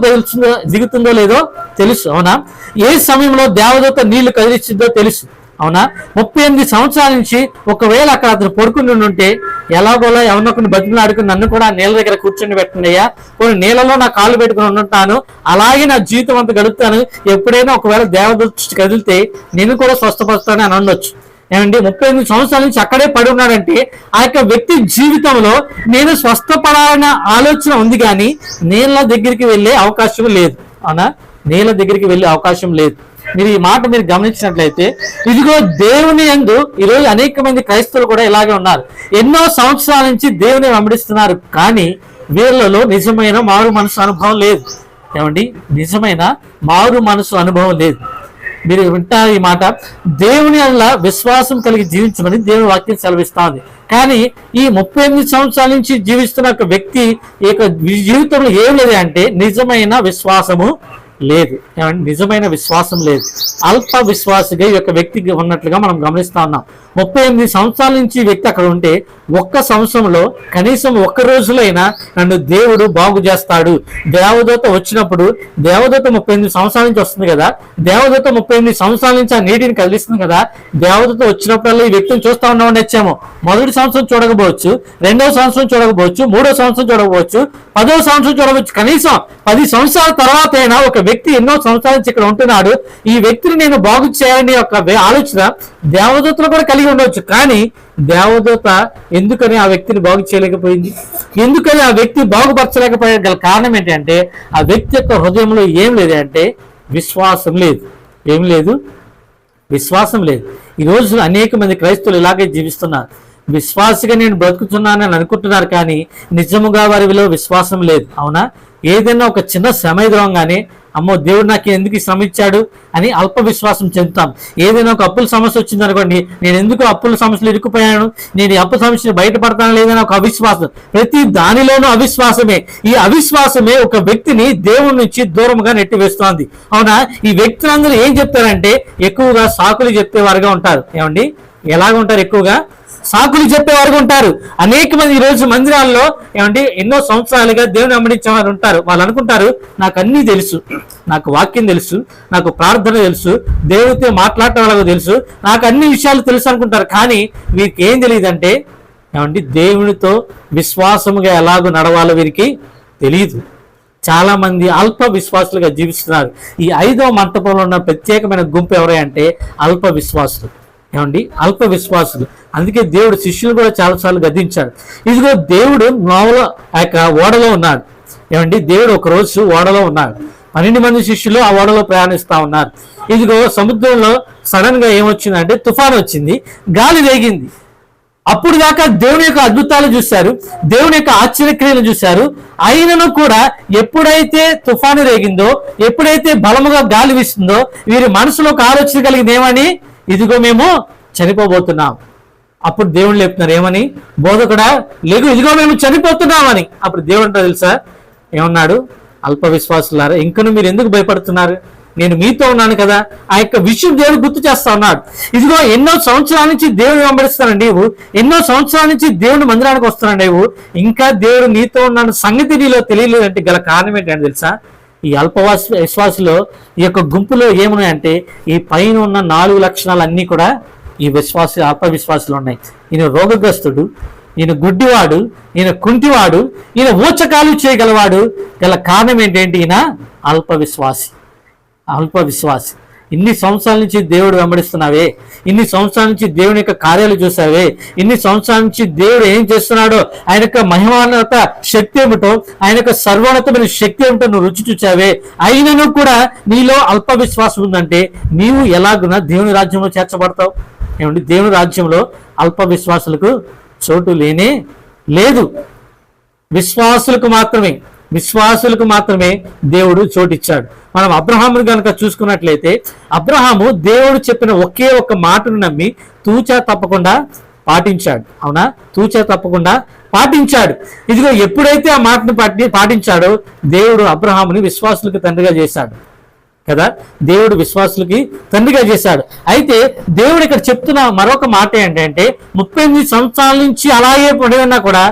దిగుతుందో లేదో తెలుసు, అవునా? ఏ సమయంలో దేవదూత నీళ్లు కదిలిస్తుందో తెలుసు, అవునా? 38 సంవత్సరాల నుంచి ఒకవేళ అక్కడ అతను పడుకుని ఉంటే ఎలాగోలా ఎవరినొకరిని బతిమలాడుకుని నన్ను కూడా నీళ్ళ దగ్గర కూర్చొని పెట్టండియ్యా, కొన్ని నీళ్ళలో నా కాళ్ళు పెట్టుకుని ఉంటాను, అలాగే నా జీవితం అంతా గడుపుతాను, ఎప్పుడైనా ఒకవేళ దేవదూత కదిలితే నేను కూడా స్వస్థపరుస్తాను అని అనొచ్చు. ఏమండి 38 సంవత్సరాల నుంచి అక్కడే పడి ఉన్నాడంటే ఆ యొక్క వ్యక్తి జీవితంలో నేను స్వస్థపడాలన్న ఆలోచన ఉంది, కానీ నీళ్ళ దగ్గరికి వెళ్ళే అవకాశం లేదు, అవునా? నీళ్ళ దగ్గరికి వెళ్ళే అవకాశం లేదు. మీరు ఈ మాట మీరు గమనించినట్లయితే ఇదిగో దేవుని యందు ఈరోజు అనేక మంది క్రైస్తవులు కూడా ఇలాగే ఉన్నారు. ఎన్నో సంవత్సరాల నుంచి దేవుని వెంబడిస్తున్నారు, కానీ వీళ్ళలో నిజమైన మారు మనసు అనుభవం లేదు. ఏమండి నిజమైన మారు మనసు అనుభవం లేదు. మీరు వింటారు ఈ మాట. దేవుని వల్ల విశ్వాసం కలిగి జీవించమని దేవుని వాక్యం సెలవిస్తా ఉంది. కానీ ఈ 38 సంవత్సరాల నుంచి జీవిస్తున్న ఒక వ్యక్తి యొక్క జీవితంలో ఏం లేదు అంటే నిజమైన విశ్వాసము లేదు. ఏమంటే నిజమైన విశ్వాసం లేదు. అల్ప విశ్వాసగా ఈ యొక్క వ్యక్తికి ఉన్నట్లుగా మనం గమనిస్తా ఉన్నాం. 38 సంవత్సరాల నుంచి ఈ వ్యక్తి అక్కడ ఉంటే ఒక్క సంవత్సరంలో కనీసం ఒక్క రోజులో అయినా నన్ను దేవుడు బాగు చేస్తాడు. దేవదూత వచ్చినప్పుడు దేవదూత 38 సంవత్సరాల నుంచి వస్తుంది కదా, దేవదూత 38 సంవత్సరాల నుంచి ఆ నీటిని కదిలిస్తుంది కదా. దేవదూత వచ్చినప్పుడల్లా ఈ వ్యక్తిని చూస్తా ఉండవచ్చేమో. మొదటి సంవత్సరం చూడకపోవచ్చు, రెండవ సంవత్సరం చూడకపోవచ్చు, మూడో సంవత్సరం చూడకపోవచ్చు, 10వ సంవత్సరం చూడవచ్చు. కనీసం 10 సంవత్సరాల తర్వాత అయినా ఒక వ్యక్తి ఎన్నో సంవత్సరాల నుంచి ఇక్కడ ఉంటున్నాడు, ఈ వ్యక్తిని నేను బాగు చేయాలని ఒక ఆలోచన దేవదూతలు కూడా కలిగి ఉండవచ్చు. కానీ దేవదూత ఎందుకని ఆ వ్యక్తిని బాగు చేయలేకపోయింది? ఎందుకని ఆ వ్యక్తి బాగుపరచలేకపోయే గల కారణం ఏంటంటే ఆ వ్యక్తి యొక్క హృదయంలో ఏం లేదు అంటే విశ్వాసం లేదు. ఏం లేదు? విశ్వాసం లేదు. ఈ రోజు అనేక మంది క్రైస్తవులు ఇలాగే జీవిస్తున్నారు. విశ్వాసిగా నేను బ్రతుకుతున్నానని అనుకుంటున్నారు, కానీ నిజముగా వారిలో విశ్వాసం లేదు, అవునా? ఏదైనా ఒక చిన్న శ్రమ ఎదురంగానే అమ్మో దేవుడు నాకు ఎందుకు శ్రమ ఇచ్చాడు అని అల్ప విశ్వాసం చెందుతాం. ఏదైనా ఒక అప్పుల సమస్య వచ్చింది అనుకోండి, నేను ఎందుకు అప్పుల సమస్యలు ఇరుక్కుపోయాను, నేను ఈ అప్పు సమస్యను బయటపడతాను లేదని ఒక అవిశ్వాసం. ప్రతి దానిలోనూ అవిశ్వాసమే. ఈ అవిశ్వాసమే ఒక వ్యక్తిని దేవుడి నుంచి దూరంగా నెట్టివేస్తోంది, అవునా? ఈ వ్యక్తులందరూ ఏం చెప్తారంటే ఎక్కువగా సాకులు చెప్పేవారుగా ఉంటారు. ఏమండి ఎలాగ ఉంటారు? ఎక్కువగా సాకులు చెప్పేవారుగా ఉంటారు. అనేక మంది ఈ రోజు మందిరాల్లో ఏమంటే ఎన్నో సంవత్సరాలుగా దేవుని వెంబడించేవారు ఉంటారు. వాళ్ళు అనుకుంటారు నాకు అన్నీ తెలుసు, నాకు వాక్యం తెలుసు, నాకు ప్రార్థన తెలుసు, దేవుడితో మాట్లాడటం వాళ్ళకు తెలుసు, నాకు అన్ని విషయాలు తెలుసు అనుకుంటారు. కానీ వీరికి ఏం తెలియదంటే ఏమంటే దేవునితో విశ్వాసముగా ఎలాగో నడవాలో వీరికి తెలియదు. చాలా మంది అల్ప విశ్వాసులుగా జీవిస్తున్నారు. ఈ 5వ మంటపంలో ఉన్న ప్రత్యేకమైన గుంపు ఎవరై అంటే అల్ప విశ్వాసులు. ఏమండి అల్ప విశ్వాసులు. అందుకే దేవుడు శిష్యులు కూడా చాలాసార్లు గద్దించాడు. ఇదిగో దేవుడు నోవల ఆ యొక్క ఓడలో ఉన్నాడు. ఏమండి దేవుడు ఒక రోజు ఓడలో ఉన్నాడు. 12 మంది శిష్యులు ఆ ఓడలో ప్రయాణిస్తా ఉన్నారు. ఇదిగో సముద్రంలో సడన్ గా ఏమొచ్చిందంటే తుఫాను వచ్చింది, గాలి వేగింది. అప్పుడు దాకా దేవుని యొక్క అద్భుతాలు చూశారు, దేవుని యొక్క ఆశ్చర్యక్రియలు చూశారు. అయినను కూడా ఎప్పుడైతే తుఫాను రేగిందో, ఎప్పుడైతే బలముగా గాలి వీస్తుందో వీరి మనసులో ఒక ఆలోచన కలిగింది. ఏమని? ఇదిగో మేము చనిపోబోతున్నాం. అప్పుడు దేవుడు చెప్తున్నారు ఏమని? బోధకుడా లేగు, ఇదిగో మేము చనిపోతున్నామని. అప్పుడు దేవుడు అంటారు తెలుసా ఏమన్నాడు? అల్ప విశ్వాసులారా ఇంకను మీరు ఎందుకు భయపడుతున్నారు? నేను మీతో ఉన్నాను కదా. ఆ యొక్క విషయం దేవుడు గుర్తు చేస్తా ఉన్నాడు. ఇదిగో ఎన్నో సంవత్సరాల నుంచి దేవుని వెంబడిస్తానండి నీవు, ఎన్నో సంవత్సరాల నుంచి దేవుని మందిరానికి వస్తున్నాడు నీవు, ఇంకా దేవుడు నీతో ఉన్నాడు సంగతి నీలో తెలియలేదంటే గల కారణం ఏంటంటే తెలుసా? ఈ అల్పవాస విశ్వాసులో ఈ యొక్క గుంపులో ఏమున్నాయంటే ఈ పైన ఉన్న 4 లక్షణాలు అన్నీ కూడా ఈ అల్ప విశ్వాసులు ఉన్నాయి. ఈయన రోగగ్రస్తుడు, ఈయన గుడ్డివాడు, ఈయన కుంటివాడు, ఈయన ఊచకాలు చేయగలవాడు. గల కారణం ఏంటంటే ఈయన అల్పవిశ్వాసి. ఇన్ని సంవత్సరాల నుంచి దేవుడు వెంబడిస్తున్నావే, ఇన్ని సంవత్సరాల నుంచి దేవుని యొక్క కార్యాలు చూసావే, ఇన్ని సంవత్సరాల నుంచి దేవుడు ఏం చేస్తున్నాడో, ఆయన యొక్క మహిమాన్నత శక్తి ఏమిటో, ఆయన యొక్క సర్వోన్నతమైన శక్తి ఏమిటో నువ్వు రుచి చూచావే, అయినను కూడా నీలో అల్ప విశ్వాసం ఉందంటే నీవు ఎలాగున్నా దేవుని రాజ్యంలో చేర్చబడతావు. ఏమండి, దేవుని రాజ్యంలో అల్ప విశ్వాసులకు చోటు లేనే లేదు. విశ్వాసులకు మాత్రమే దేవుడు చోటిచ్చాడు. మనం అబ్రహామును కనుక చూసుకున్నట్లయితే, అబ్రహాము దేవుడు చెప్పిన ఒకే ఒక్క మాటను నమ్మి తూచా తప్పకుండా పాటించాడు. అవునా, తూచా తప్పకుండా పాటించాడు. ఇదిగో ఎప్పుడైతే ఆ మాటను పాటించాడో దేవుడు అబ్రహాముని విశ్వాసులకు తండ్రిగా చేశాడు కదా, దేవుడు విశ్వాసులకి తండ్రిగా చేశాడు. అయితే దేవుడు ఇక్కడ చెప్తున్న మరొక మాట ఏంటంటే, 38 సంవత్సరాల నుంచి అలాగే పడి ఉన్నా కూడా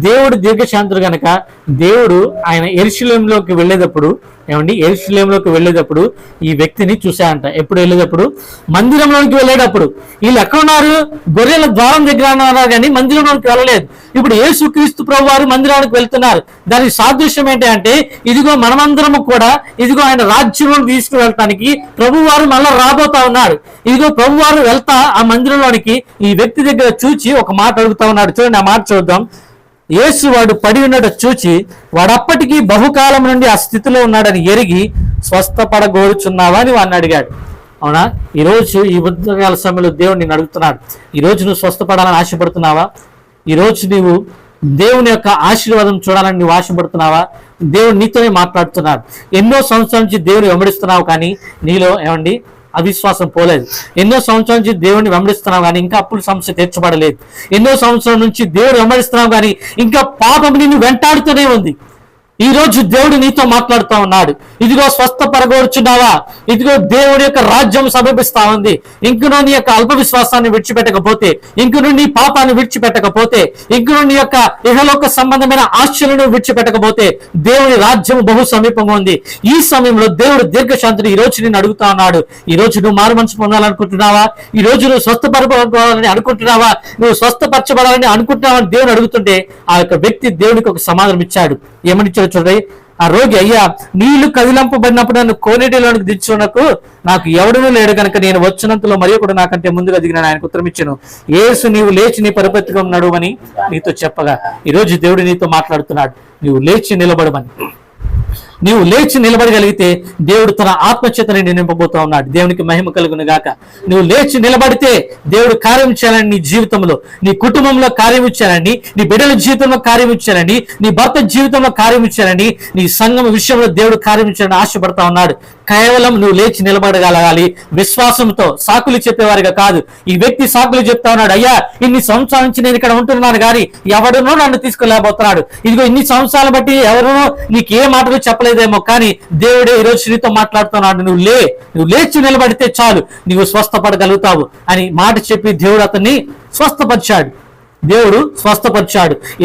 దేవుడు దీర్ఘశాంతుడు గనక దేవుడు ఆయన యెరూషలేములోకి వెళ్ళేటప్పుడు ఈ వ్యక్తిని చూశాడంట. ఎప్పుడు వెళ్ళేటప్పుడు? మందిరంలోకి వెళ్ళేటప్పుడు. వీళ్ళు ఎక్కడున్నారు? గొర్రెల ద్వారం దగ్గర ఉన్నారు కానీ మందిరంలోకి వెళ్ళలేదు. ఇప్పుడు యేసుక్రీస్తు ప్రభు వారు మందిరానికి వెళ్తున్నారు. దానికి సాదృశ్యం ఏంటంటే, ఇదిగో మనమందరము కూడా ఇదిగో ఆయన రాజ్యంలోకి తీసుకువెళ్ళటానికి ప్రభు వారు మళ్ళా రాబోతా ఉన్నాడు. ఇదిగో ప్రభు వారు వెళ్తా ఆ మందిరంలోనికి ఈ వ్యక్తి దగ్గర చూచి ఒక మాట అడుగుతా ఉన్నాడు. చూడండి, ఆ మాట చూద్దాం. యేసు వాడు పడి ఉన్నట్టు చూచి, వాడప్పటికీ బహుకాలం నుండి ఆ స్థితిలో ఉన్నాడని ఎరిగి స్వస్థపడగోరుచున్నావా అని వాడిని అడిగాడు. అవునా, ఈరోజు ఈ ఉదయకాల సమయంలో దేవుడు నిన్ను అడుగుతున్నాడు. ఈరోజు నువ్వు స్వస్థపడాలని ఆశపడుతున్నావా? ఈరోజు నీవు దేవుని యొక్క ఆశీర్వాదం చూడాలని నువ్వు ఆశపడుతున్నావా? దేవుడు నీతోనే మాట్లాడుతున్నాడు. ఎన్నో సంవత్సరాల నుంచి దేవుని వెంబడిస్తున్నావు కానీ నీలో అవిశ్వాసం పోలేదు. ఎన్నో సంవత్సరాల నుంచి దేవుడిని వెంబడిస్తున్నావు కానీ ఇంకా అప్పుల సమస్య తీర్చబడలేదు. ఎన్నో సంవత్సరాల నుంచి దేవుడు వెంబడిస్తున్నావు కానీ ఇంకా పాపం నిన్ను వెంటాడుతూనే ఉంది. ఈ రోజు దేవుడు నీతో మాట్లాడుతూ ఉన్నాడు. ఇదిగో స్వస్థపరగోరుచున్నావా? ఇదిగో దేవుడి యొక్క రాజ్యం సమీపిస్తా ఉంది. ఇంకనూ నీ యొక్క అల్ప విశ్వాసాన్ని విడిచిపెట్టకపోతే, ఇంకనూ నీ పాపాన్ని విడిచిపెట్టకపోతే, ఇంకనూ నీ యొక్క ఇహలోక సంబంధమైన ఆశలను విడిచిపెట్టకపోతే దేవుని రాజ్యం బహు సమీపంగా ఉంది. ఈ సమయంలో దేవుడు దీర్ఘశాంతిని ఈ రోజు నేను అడుగుతా ఉన్నాడు. ఈ రోజు నువ్వు మారు మనసు పొందాలనుకుంటున్నావా? ఈ రోజు నువ్వు స్వస్థపరచాలని అనుకుంటున్నావా? నువ్వు స్వస్థపరచబడాలని అనుకుంటున్నావా అని దేవుడు అడుగుతుంటే ఆ యొక్క వ్యక్తి దేవునికి ఒక సమాధానం ఇచ్చాడు. ఏమని చూడండి, ఆ రోగి, అయ్యా నీళ్లు కదిలింపబడినప్పుడు నన్ను కోనేటిలోనికి దించునకు నాకు ఎవడనూ లేడు కనుక నేను వచ్చినంతలో మరి ఒకడు నాకంటే ముందుగా దిగిన ఆయనకు ఉత్తరం ఇచ్చాను. యేసు నీవు లేచి నీ పరిపత్తిగా నడువని నీతో చెప్పగా ఈరోజు దేవుడు నీతో మాట్లాడుతున్నాడు. నీవు లేచి నిలబడగలిగితే దేవుడు తన ఆత్మచేతని నింపబోతా ఉన్నాడు. దేవునికి మహిమ కలుగును గాక. నువ్వు లేచి నిలబడితే దేవుడు కార్యం చేయాలని, నీ జీవితంలో, నీ కుటుంబంలో కార్యం ఇచ్చారని, నీ బిడ్డల జీవితంలో కార్యం ఇచ్చారని, నీ భర్త జీవితంలో కార్యం ఇచ్చారని, నీ సంఘం విషయంలో దేవుడు కార్యం ఇచ్చారని ఆశపడతా ఉన్నాడు. కేవలం నువ్వు లేచి నిలబడగలగాలి విశ్వాసంతో, సాకులు చెప్పేవారిగా కాదు. ఈ వ్యక్తి సాకులు చెప్తా ఉన్నాడు. అయ్యా ఇన్ని సంవత్సరాల నుంచి నేను ఇక్కడ ఉంటున్నాను కానీ ఎవడనో నన్ను తీసుకెళ్ళబోతున్నాడు. ఇదిగో ఇన్ని సంవత్సరాలు బట్టి ఎవరినో నీకు ఏ మాటలు చెప్పలేదేమో కానీ దేవుడే ఈ రోజు నీతో మాట్లాడుతున్నాడు. నువ్వు లేచి నిలబడితే చాలు, నువ్వు స్వస్థపడగలుగుతావు అని మాట చెప్పి దేవుడు అతన్ని స్వస్థపరిచాడు.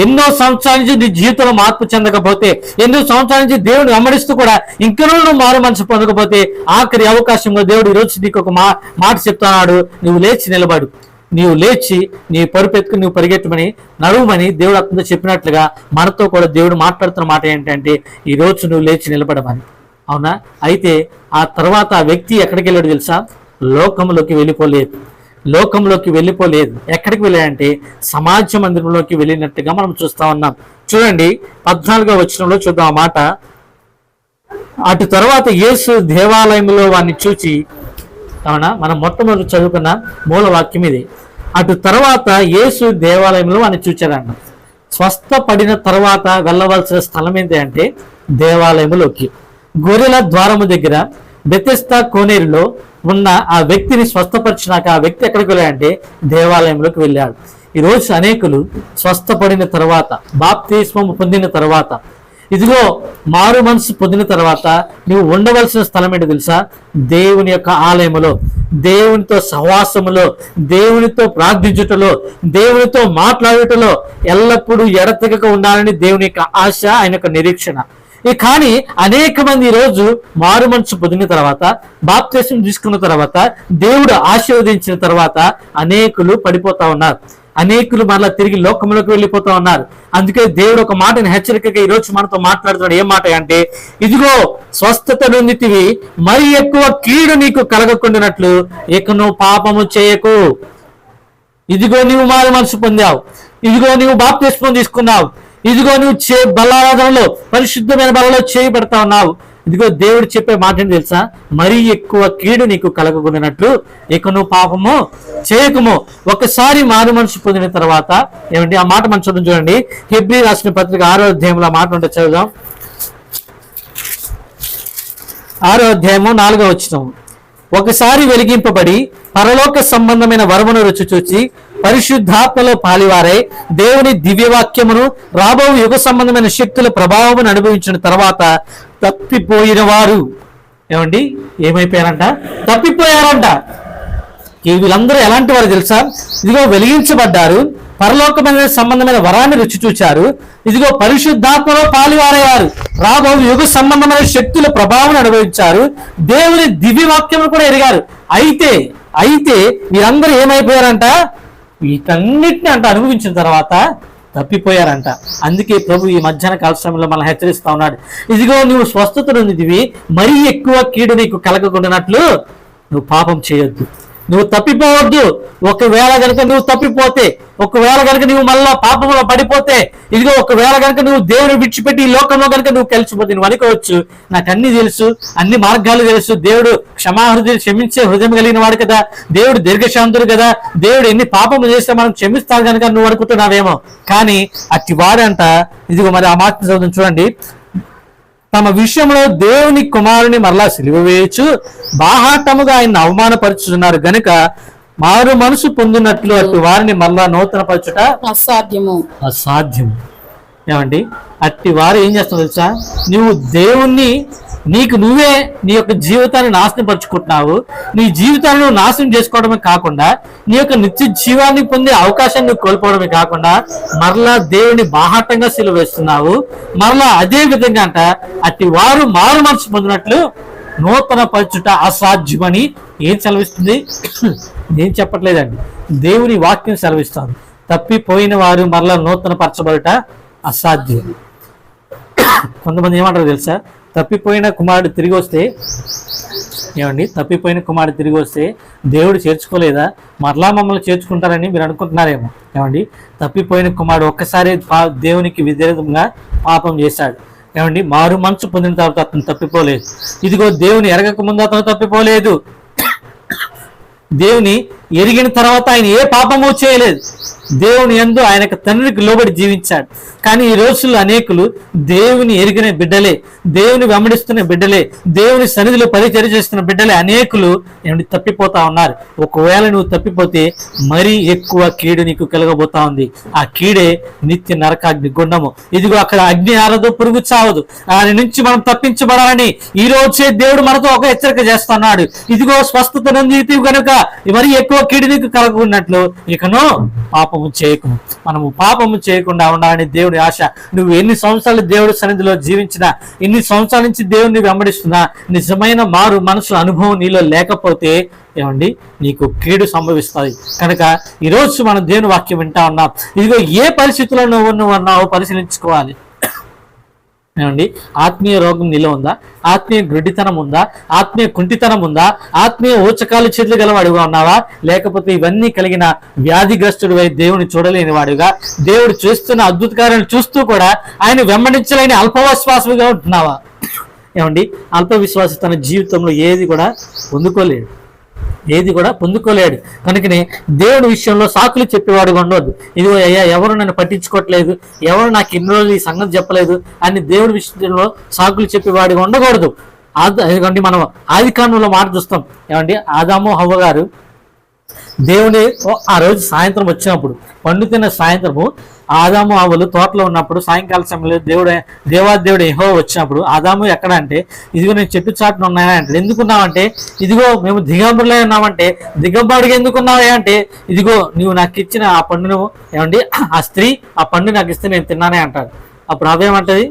ఎన్నో సంవత్సరాల నుంచి నీ జీవితంలో మార్పు చెందకపోతే, ఎన్నో సంవత్సరాల నుంచి దేవుని వెంబడిస్తూ కూడా ఇంకనూ నువ్వు మారు మనసు పొందకపోతే, ఆఖరి అవకాశంలో దేవుడు ఈరోజు నీకు ఒక మాట చెప్తున్నాడు. నువ్వు లేచి నిలబడు, నీవు లేచి నీ పరుపెత్తుకుని నువ్వు పరిగెట్టమని, నడువమని దేవుడు అతనితో చెప్పినట్లుగా మనతో కూడా దేవుడు మాట్లాడుతున్న మాట ఏంటంటే ఈ రోజు నువ్వు లేచి నిలబడమని. అవునా, అయితే ఆ తర్వాత ఆ వ్యక్తి ఎక్కడికి వెళ్ళాడు తెలుసా? లోకంలోకి వెళ్ళిపోలేదు. ఎక్కడికి వెళ్ళాడంటే సమాజ మందిరంలోకి వెళ్ళినట్టుగా మనం చూస్తా ఉన్నాం. చూడండి 14వ వచనంలో చూద్దాం ఆ మాట. అటు తర్వాత యేసు దేవాలయంలో వాడిని చూచి, అవునా, మనం మొట్టమొదటి చదువుకున్న మూల వాక్యం ఇది. అటు తర్వాత యేసు దేవాలయంలో వాడిని చూచాడన్న. స్వస్థపడిన తర్వాత వెళ్ళవలసిన స్థలం ఏంటి అంటే దేవాలయంలోకి. గొర్రెల ద్వారము దగ్గర బెతెస్దా కోనేరులో ఉన్న ఆ వ్యక్తిని స్వస్థపరిచినాక ఆ వ్యక్తి ఎక్కడికి వెళ్ళాడంటే దేవాలయంలోకి వెళ్ళాడు. ఈరోజు అనేకులు స్వస్థపడిన తర్వాత, బాప్తిస్మం పొందిన తర్వాత, ఇదిగో మారు మనసు పొందిన తర్వాత నువ్వు ఉండవలసిన స్థలం ఏంటో తెలుసా? దేవుని యొక్క ఆలయములో, దేవునితో సహవాసములో, దేవునితో ప్రార్థించుటలో, దేవునితో మాట్లాడుటలో ఎల్లప్పుడూ ఎడతెగక ఉండాలని దేవుని యొక్క ఆశ, ఆయన యొక్క నిరీక్షణ. కానీ అనేక మంది ఈరోజు మారు మనసు పొందిన తర్వాత, బాప్తిస్మం తీసుకున్న తర్వాత, దేవుడు ఆశీర్వదించిన తర్వాత అనేకులు పడిపోతా ఉన్నారు. అనేకులు మరలా తిరిగి లోకంలోకి వెళ్ళిపోతూ ఉన్నారు. అందుకే దేవుడు ఒక మాటని హెచ్చరికగా ఈ రోజు మనతో మాట్లాడుతున్నాడు. ఏం మాట అంటే, ఇదిగో స్వస్థత నొందితివి, మరి ఎక్కువ కీడు నీకు కలగకుండానట్లు ఇక నువ్వు పాపము చేయకు. ఇదిగో నీవు మారు మనసు పొందావు, ఇదిగో నీవు బాప్తిస్మం తీసుకున్నావు, ఇదిగో నువ్వు బలారాధనలో పరిశుద్ధమైన బలలో చేయబడతా ఉన్నావు. ఇదిగో దేవుడు చెప్పే మాట ఏంటి తెలుసా? మరీ ఎక్కువ కీడు నీకు కలగకుండానట్లు ఇక నువ్వు పాపము చేయకము. ఒకసారి మారు మనసు పొందిన తర్వాత ఏమంటే ఆ మాట మనం చూడండి. హెబ్రీ రాసిన పత్రిక 6వ అధ్యాయంలో మాట ఉంటే చదువుదాం. 6వ అధ్యాయము 4వ వచనం. ఒకసారి వెలిగింపబడి పరలోక సంబంధమైన వరమును రుచి చూచి పరిశుద్ధాత్మలో పాలివారై దేవుని దివ్యవాక్యమును రాబో యుగ సంబంధమైన శక్తుల ప్రభావమును అనుభవించిన తర్వాత తప్పిపోయిన వారు ఏమండి ఏమైపోయారంట? తప్పిపోయారంట. వీళ్ళందరూ ఎలాంటి వారు తెలుసా? ఇదిగో వెలిగించబడ్డారు, పరలోకమైన సంబంధమైన వరాన్ని రుచి చూచారు, ఇదిగో పరిశుద్ధాత్మలో పాలివారయ్యారు, రాబో యుగ సంబంధమైన శక్తుల ప్రభావం అనుభవించారు, దేవుని దివ్యవాక్యమును కూడా ఎరిగారు. అయితే వీరందరూ ఏమైపోయారంట? వీటన్నిటిని అనుభవించిన తర్వాత తప్పిపోయారంట. అందుకే ప్రభు ఈ మధ్యాహ్న కాల సమయంలో మనం హెచ్చరిస్తా ఉన్నాడు. ఇదిగో నువ్వు స్వస్థత నొందితివి, మరీ ఎక్కువ కీడు నీకు కలగకుండానట్లు నువ్వు పాపం చేయొద్దు, నువ్వు తప్పిపోవద్దు. ఒకవేళ కనుక నువ్వు తప్పిపోతే, ఒకవేళ కనుక నువ్వు మళ్ళా పాపంలో పడిపోతే, ఇదిగో ఒకవేళ కనుక నువ్వు దేవుని విడిచిపెట్టి ఈ లోకంలో కనుక నువ్వు కలిసిపోతే నువ్వు అనుకోవచ్చు, నాకు అన్ని తెలుసు, అన్ని మార్గాలు తెలుసు, దేవుడు క్షమాహృదయం క్షమించే హృదయం కలిగిన వాడు కదా, దేవుడు దీర్ఘశాంతుడు కదా, దేవుడు ఎన్ని పాపములు చేస్తే మనం క్షమిస్తాడు కనుక నువ్వు అనుకుంటున్నావేమో. కానీ అట్టి వాడంట, ఇదిగో మరి ఆ మాట చదువుతుంది చూడండి. తమ విషయంలో దేవుని కుమారుని మరలా సిలువ వేయచ్చు బాహాటముగా ఆయన అవమానపరుచుతున్నారు గనుక మారు మనసు పొందినట్లు అటు వారిని మరలా నూతన పరచుట అసాధ్యము. ఏమండి అట్టి వారు ఏం చేస్తావు తెలుసా? నువ్వు దేవుణ్ణి నువ్వే నీ యొక్క జీవితాన్ని నాశనం పరుచుకుంటున్నావు. నీ జీవితాన్ని నువ్వు నాశనం చేసుకోవడమే కాకుండా నీ యొక్క నిత్య జీవాన్ని పొందే అవకాశాన్ని నువ్వు కోల్పోవడమే కాకుండా మరలా దేవుని బాహాటంగా సిలువ వేస్తున్నావు. మరలా అదే విధంగా అంట అట్టి వారు మారు మనసు పొందినట్లు నూతన పరచుట అసాధ్యమని ఏం సెలవిస్తుంది? ఏం చెప్పట్లేదండి, దేవుని వాక్యం సెలవిస్తాను. తప్పిపోయిన వారు మరలా నూతన పరచబడుట అసాధ్యం. కొంతమంది ఏమంటారు తెలుసా? తప్పిపోయిన కుమారుడు తిరిగి వస్తే తప్పిపోయిన కుమారుడు తిరిగి వస్తే దేవుడు చేర్చుకోలేదా? మరలా మమ్మల్ని చేర్చుకుంటారని మీరు అనుకుంటున్నారేమో. ఏమండి తప్పిపోయిన కుమారుడు ఒక్కసారి దేవునికి వ్యతిరేకంగా పాపం చేశాడు. ఏమండి మారు మనసు పొందిన తర్వాత అతను తప్పిపోలేదు. ఇదిగో దేవుని ఎరగక ముందు అతను తప్పిపోలేదు. దేవుని ఎరిగిన తర్వాత ఆయన ఏ పాపము చేయలేదు. దేవుని యందు ఆయనకు తండ్రికి లోబడి జీవించాడు. కానీ ఈ రోజుల్లో అనేకులు దేవుని ఎరిగిన బిడ్డలే, దేవుని వెంబడిస్తున్న బిడ్డలే, దేవుని సన్నిధిలో పరిచర్య చేస్తున్న బిడ్డలే అనేకులు తప్పిపోతా ఉన్నారు. ఒకవేళ నువ్వు తప్పిపోతే మరీ ఎక్కువ కీడు నీకు కలగబోతా ఉంది. ఆ కీడే నిత్య నరకాగ్ని గుండము. ఇదిగో అక్కడ అగ్ని ఆరదు, పురుగు చావదు. దాని నుంచి మనం తప్పించబడాలని ఈ రోజే దేవుడు మనతో ఒక హెచ్చరిక చేస్తున్నాడు. ఇదిగో స్వస్థత నొందితివి కనుక మరీ ఎక్కువ కీడు నీకు కలగకున్నట్లు ఇకను పాపము చేయకు. మనము పాపము చేయకుండా ఉండాలని దేవుడి ఆశ. నువ్వు ఎన్ని సంవత్సరాలు దేవుడి సన్నిధిలో జీవించినా, ఎన్ని సంవత్సరాల నుంచి దేవుడిని వెంబడిస్తున్నా, నిజమైన మారు మనసు అనుభవం నీలో లేకపోతే ఏమండి నీకు కీడు సంభవిస్తుంది. కనుక ఈరోజు మనం దేవుని వాక్యం వింటా ఉన్నాం. ఇదిగో ఏ పరిస్థితుల్లో నువ్వు ఉన్నావో పరిశీలించుకోవాలి. ఏమండి ఆత్మీయ రోగం నీలో ఉందా? ఆత్మీయ గుడ్డితనం ఉందా? ఆత్మీయ కుంటితనం ఉందా? ఆత్మీయ ఊచకాలు చేతులు గలవాడుగా ఉన్నావా? లేకపోతే ఇవన్నీ కలిగిన వ్యాధిగ్రస్తుడివై దేవుని చూడలేని వాడుగా, దేవుడు చేస్తున్న అద్భుత కార్యాలను చూస్తూ కూడా ఆయన వెంబడించలేని అల్పవిశ్వాసంగా ఉంటున్నావా? ఏమండి అల్ప విశ్వాసి తన జీవితంలో ఏది కూడా పొందుకోలేడు. కనుకనే దేవుడి విషయంలో సాకులు చెప్పేవాడు ఉండవద్దు. ఇదిగో అయ్యా ఎవరు నన్ను పట్టించుకోవట్లేదు, ఎవరు నాకు ఇన్ని రోజులు ఈ సంగతి చెప్పలేదు అని దేవుడి విషయంలో సాకులు చెప్పేవాడిగా ఉండకూడదు. ఎందుకంటే మనం ఆది కాండంలో మాట చూస్తాం. ఏమండి ఆదాము హవ్వ గారు దేవుని ఆ రోజు సాయంత్రం వచ్చినప్పుడు, పండు తిన్న సాయంత్రము ఆదాము హవ్వలు తోటలో ఉన్నప్పుడు సాయంకాల సమయంలో దేవాదేవుడు యెహోవా వచ్చినప్పుడు ఆదాము ఎక్కడ అంటే ఇదిగో నేను చెట్టు చాటున ఉన్నాయా అంటే, ఎందుకున్నావంటే ఇదిగో మేము దిగంబరులే ఉన్నామంటే, దిగంబరుడిగా ఎందుకున్నావా అంటే ఇదిగో నువ్వు నాకు ఇచ్చిన ఆ పండును ఏమండి ఆ స్త్రీ ఆ పండు నాకు ఇస్తే నేను తిన్నానే అంటాడు. అప్పుడు అవేమంటది?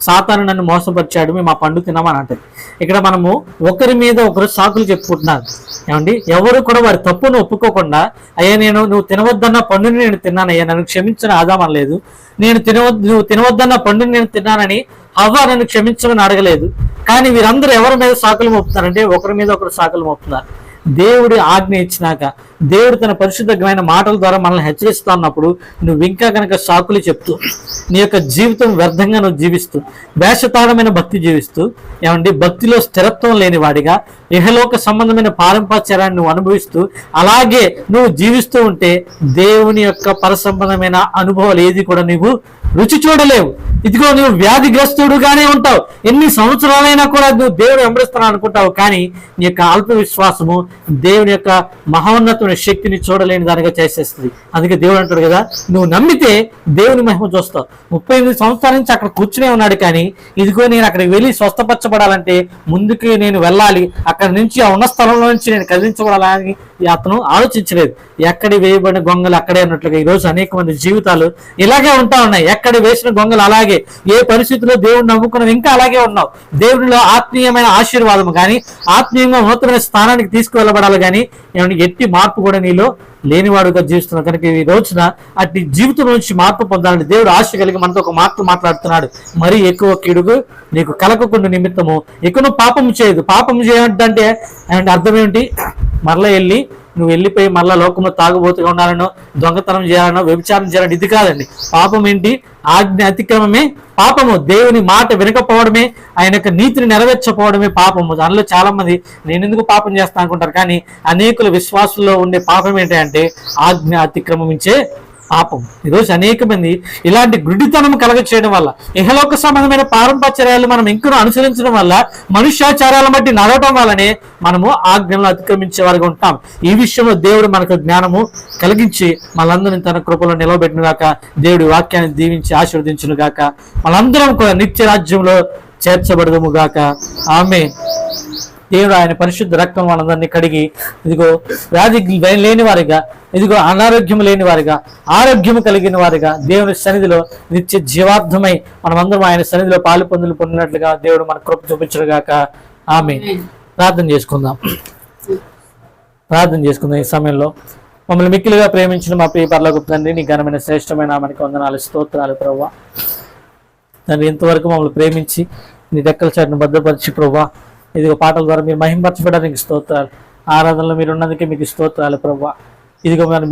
సాతాను నన్ను మోసపరిచాడు, మేము ఆ పండు తిన్నామని అంటది. ఇక్కడ మనము ఒకరి మీద ఒకరు సాకులు చెప్పుకుంటున్నారు. ఏమండి, ఎవరు కూడా వారి తప్పును ఒప్పుకోకుండా, అయ్యా నువ్వు తినవద్దన్న పండుని నేను తిన్నానయ్యా, నన్ను క్షమించని ఆదాం అనలేదు. నువ్వు తినవద్దన్న పండుని నేను తిన్నానని హవ్వ నన్ను క్షమించమని అడగలేదు. కానీ వీరందరూ ఎవరి మీద సాకులు మోపుతున్నారంటే ఒకరి మీద ఒకరు సాకులు మోపుతున్నారు. దేవుడి ఆజ్ఞ ఇచ్చినాక, దేవుడు తన పరిశుద్ధమైన మాటల ద్వారా మనల్ని హెచ్చరిస్తా ఉన్నప్పుడు నువ్వు ఇంకా కనుక సాకులు చెప్తూ, నీ యొక్క జీవితం వ్యర్థంగా నువ్వు జీవిస్తూ, వేషతాళమైన భక్తి జీవిస్తూ, ఏమండి భక్తిలో స్థిరత్వం లేని వాడిగా ఇహలోక సంబంధమైన పారంపర్యాన్ని నువ్వు అనుభవిస్తూ అలాగే నువ్వు జీవిస్తూ ఉంటే దేవుని యొక్క పరసంబంధమైన అనుభవాలు ఏది కూడా నువ్వు రుచి చూడలేవు. ఇదిగో నువ్వు వ్యాధిగ్రస్తుడుగానే ఉంటావు. ఎన్ని సంవత్సరాలైనా కూడా నువ్వు దేవుడు వెంబడిస్తాను అనుకుంటావు, కానీ నీ యొక్క అల్ప విశ్వాసము దేవుని యొక్క మహోన్నతమైన శక్తిని చూడలేని దానిగా చేసేస్తుంది. అందుకే దేవుడు అంటాడు కదా, నువ్వు నమ్మితే దేవుని మహిమ చూస్తావు. 38 సంవత్సరాల నుంచి అక్కడ కూర్చునే ఉన్నాడు, కానీ ఇదిగో నేను అక్కడికి వెళ్ళి స్వస్థపరచబడాలంటే ముందుకు నేను వెళ్ళాలి, అక్కడి నుంచి ఆ ఉన్న స్థలంలో నుంచి నేను కదిలించబడాలని అతను ఆలోచించలేదు. ఎక్కడి వేయబడిన గొంగలు అక్కడే అన్నట్లుగా ఈరోజు అనేక మంది జీవితాలు ఇలాగే ఉంటా ఉన్నాయి. ఎక్కడ వేసిన గొంగలు అలాగే, ఏ పరిస్థితిలో దేవుడిని నమ్ముకున్నావు ఇంకా అలాగే ఉన్నావు. దేవుడిలో ఆత్మీయమైన ఆశీర్వాదం కానీ, ఆత్మీయంగా ఉన్నతమైన స్థానానికి తీసుకువెళ్ళబడాలి, కానీ ఏమైనా ఎట్టి మార్పు కూడా నీలో లేనివాడుగా జీవిస్తున్నావు. కనుక ఈ రోజున అట్టి జీవితం నుంచి మార్పు పొందాలని దేవుడు ఆశ కలిగి మనతో ఒక మాట మాట్లాడుతున్నాడు. మరీ ఎక్కువ కీడుగు నీకు కలగకుండా నిమిత్తము ఎక్కువ పాపం చేయదు. పాపం చేయమంటే అర్థం ఏమిటి? మరలా నువ్వు వెళ్ళిపోయి మళ్ళా లోకంలో తాగుబోతుగా ఉండాలనో, దొంగతనం చేయాలనో, వ్యభిచారం చేయాలని ఇది కాదండి. పాపం ఏంటి? ఆజ్ఞ అతిక్రమమే పాపము. దేవుని మాట వినకపోవడమే, ఆయన యొక్క నీతిని నెరవేర్చకపోవడమే పాపము. దానిలో చాలా మంది నేను ఎందుకు పాపం చేస్తా అనుకుంటారు, కానీ అనేకుల విశ్వాసంలో ఉండే పాపం ఏంటంటే ఆజ్ఞ అతిక్రమించే పాపం. ఈరోజు అనేక మంది ఇలాంటి గుడితనం కలగ చేయడం వల్ల, ఇహలోక సంబంధమైన పారంపర్యాలు మనం ఇంకనూ అనుసరించడం వల్ల, మనుష్యాచారాలను బట్టి నడవటం వల్లనే మనము ఆజ్ఞలను అతిక్రమించే వారిగా ఉంటాం. ఈ విషయంలో దేవుడు మనకు జ్ఞానము కలిగించి మనందరినీ తన కృపలో నిలవబెట్టిన గాక, దేవుడి వాక్యాన్ని దీవించి ఆశీర్వదించును గాక, మనందరం కూడా నిత్య రాజ్యంలో చేర్చబడదుము గాక. ఆమేన్. దేవుడు ఆయన పరిశుద్ధ రక్తం వాళ్ళందరినీ కడిగి, ఇదిగో వ్యాధి లేని వారిగా, ఇదిగో అనారోగ్యం లేని వారిగా, ఆరోగ్యం కలిగిన వారిగా దేవుని సన్నిధిలో నిత్య జీవార్థమై మనమందరం ఆయన సన్నిధిలో పాలు పొందినట్లుగా దేవుడు మన కృప చూపించడుగాక. ఆమేన్. ప్రార్థన చేసుకుందాం. ఈ సమయంలో మమ్మల్ని మిక్కిలిగా ప్రేమించిన మా ప్రియ పరలోకపు తండ్రి, నీ ఘనమైన శ్రేష్టమైన మనకి వందనాలు, స్తోత్రాలు ప్రభువా. తండ్రి, ఇంతవరకు మమ్మల్ని ప్రేమించి నీ రెక్కల చాటును భద్రపరిచి ప్రభువా, ఇదిగో పాటల ద్వారా మీరు మహిమపరచబడడానికి స్తోత్రాలు. ఆరాధనలో మీరు ఉన్నందుకే మీకు స్తోత్రాలు ప్రభువా. ఇదిగో మీరు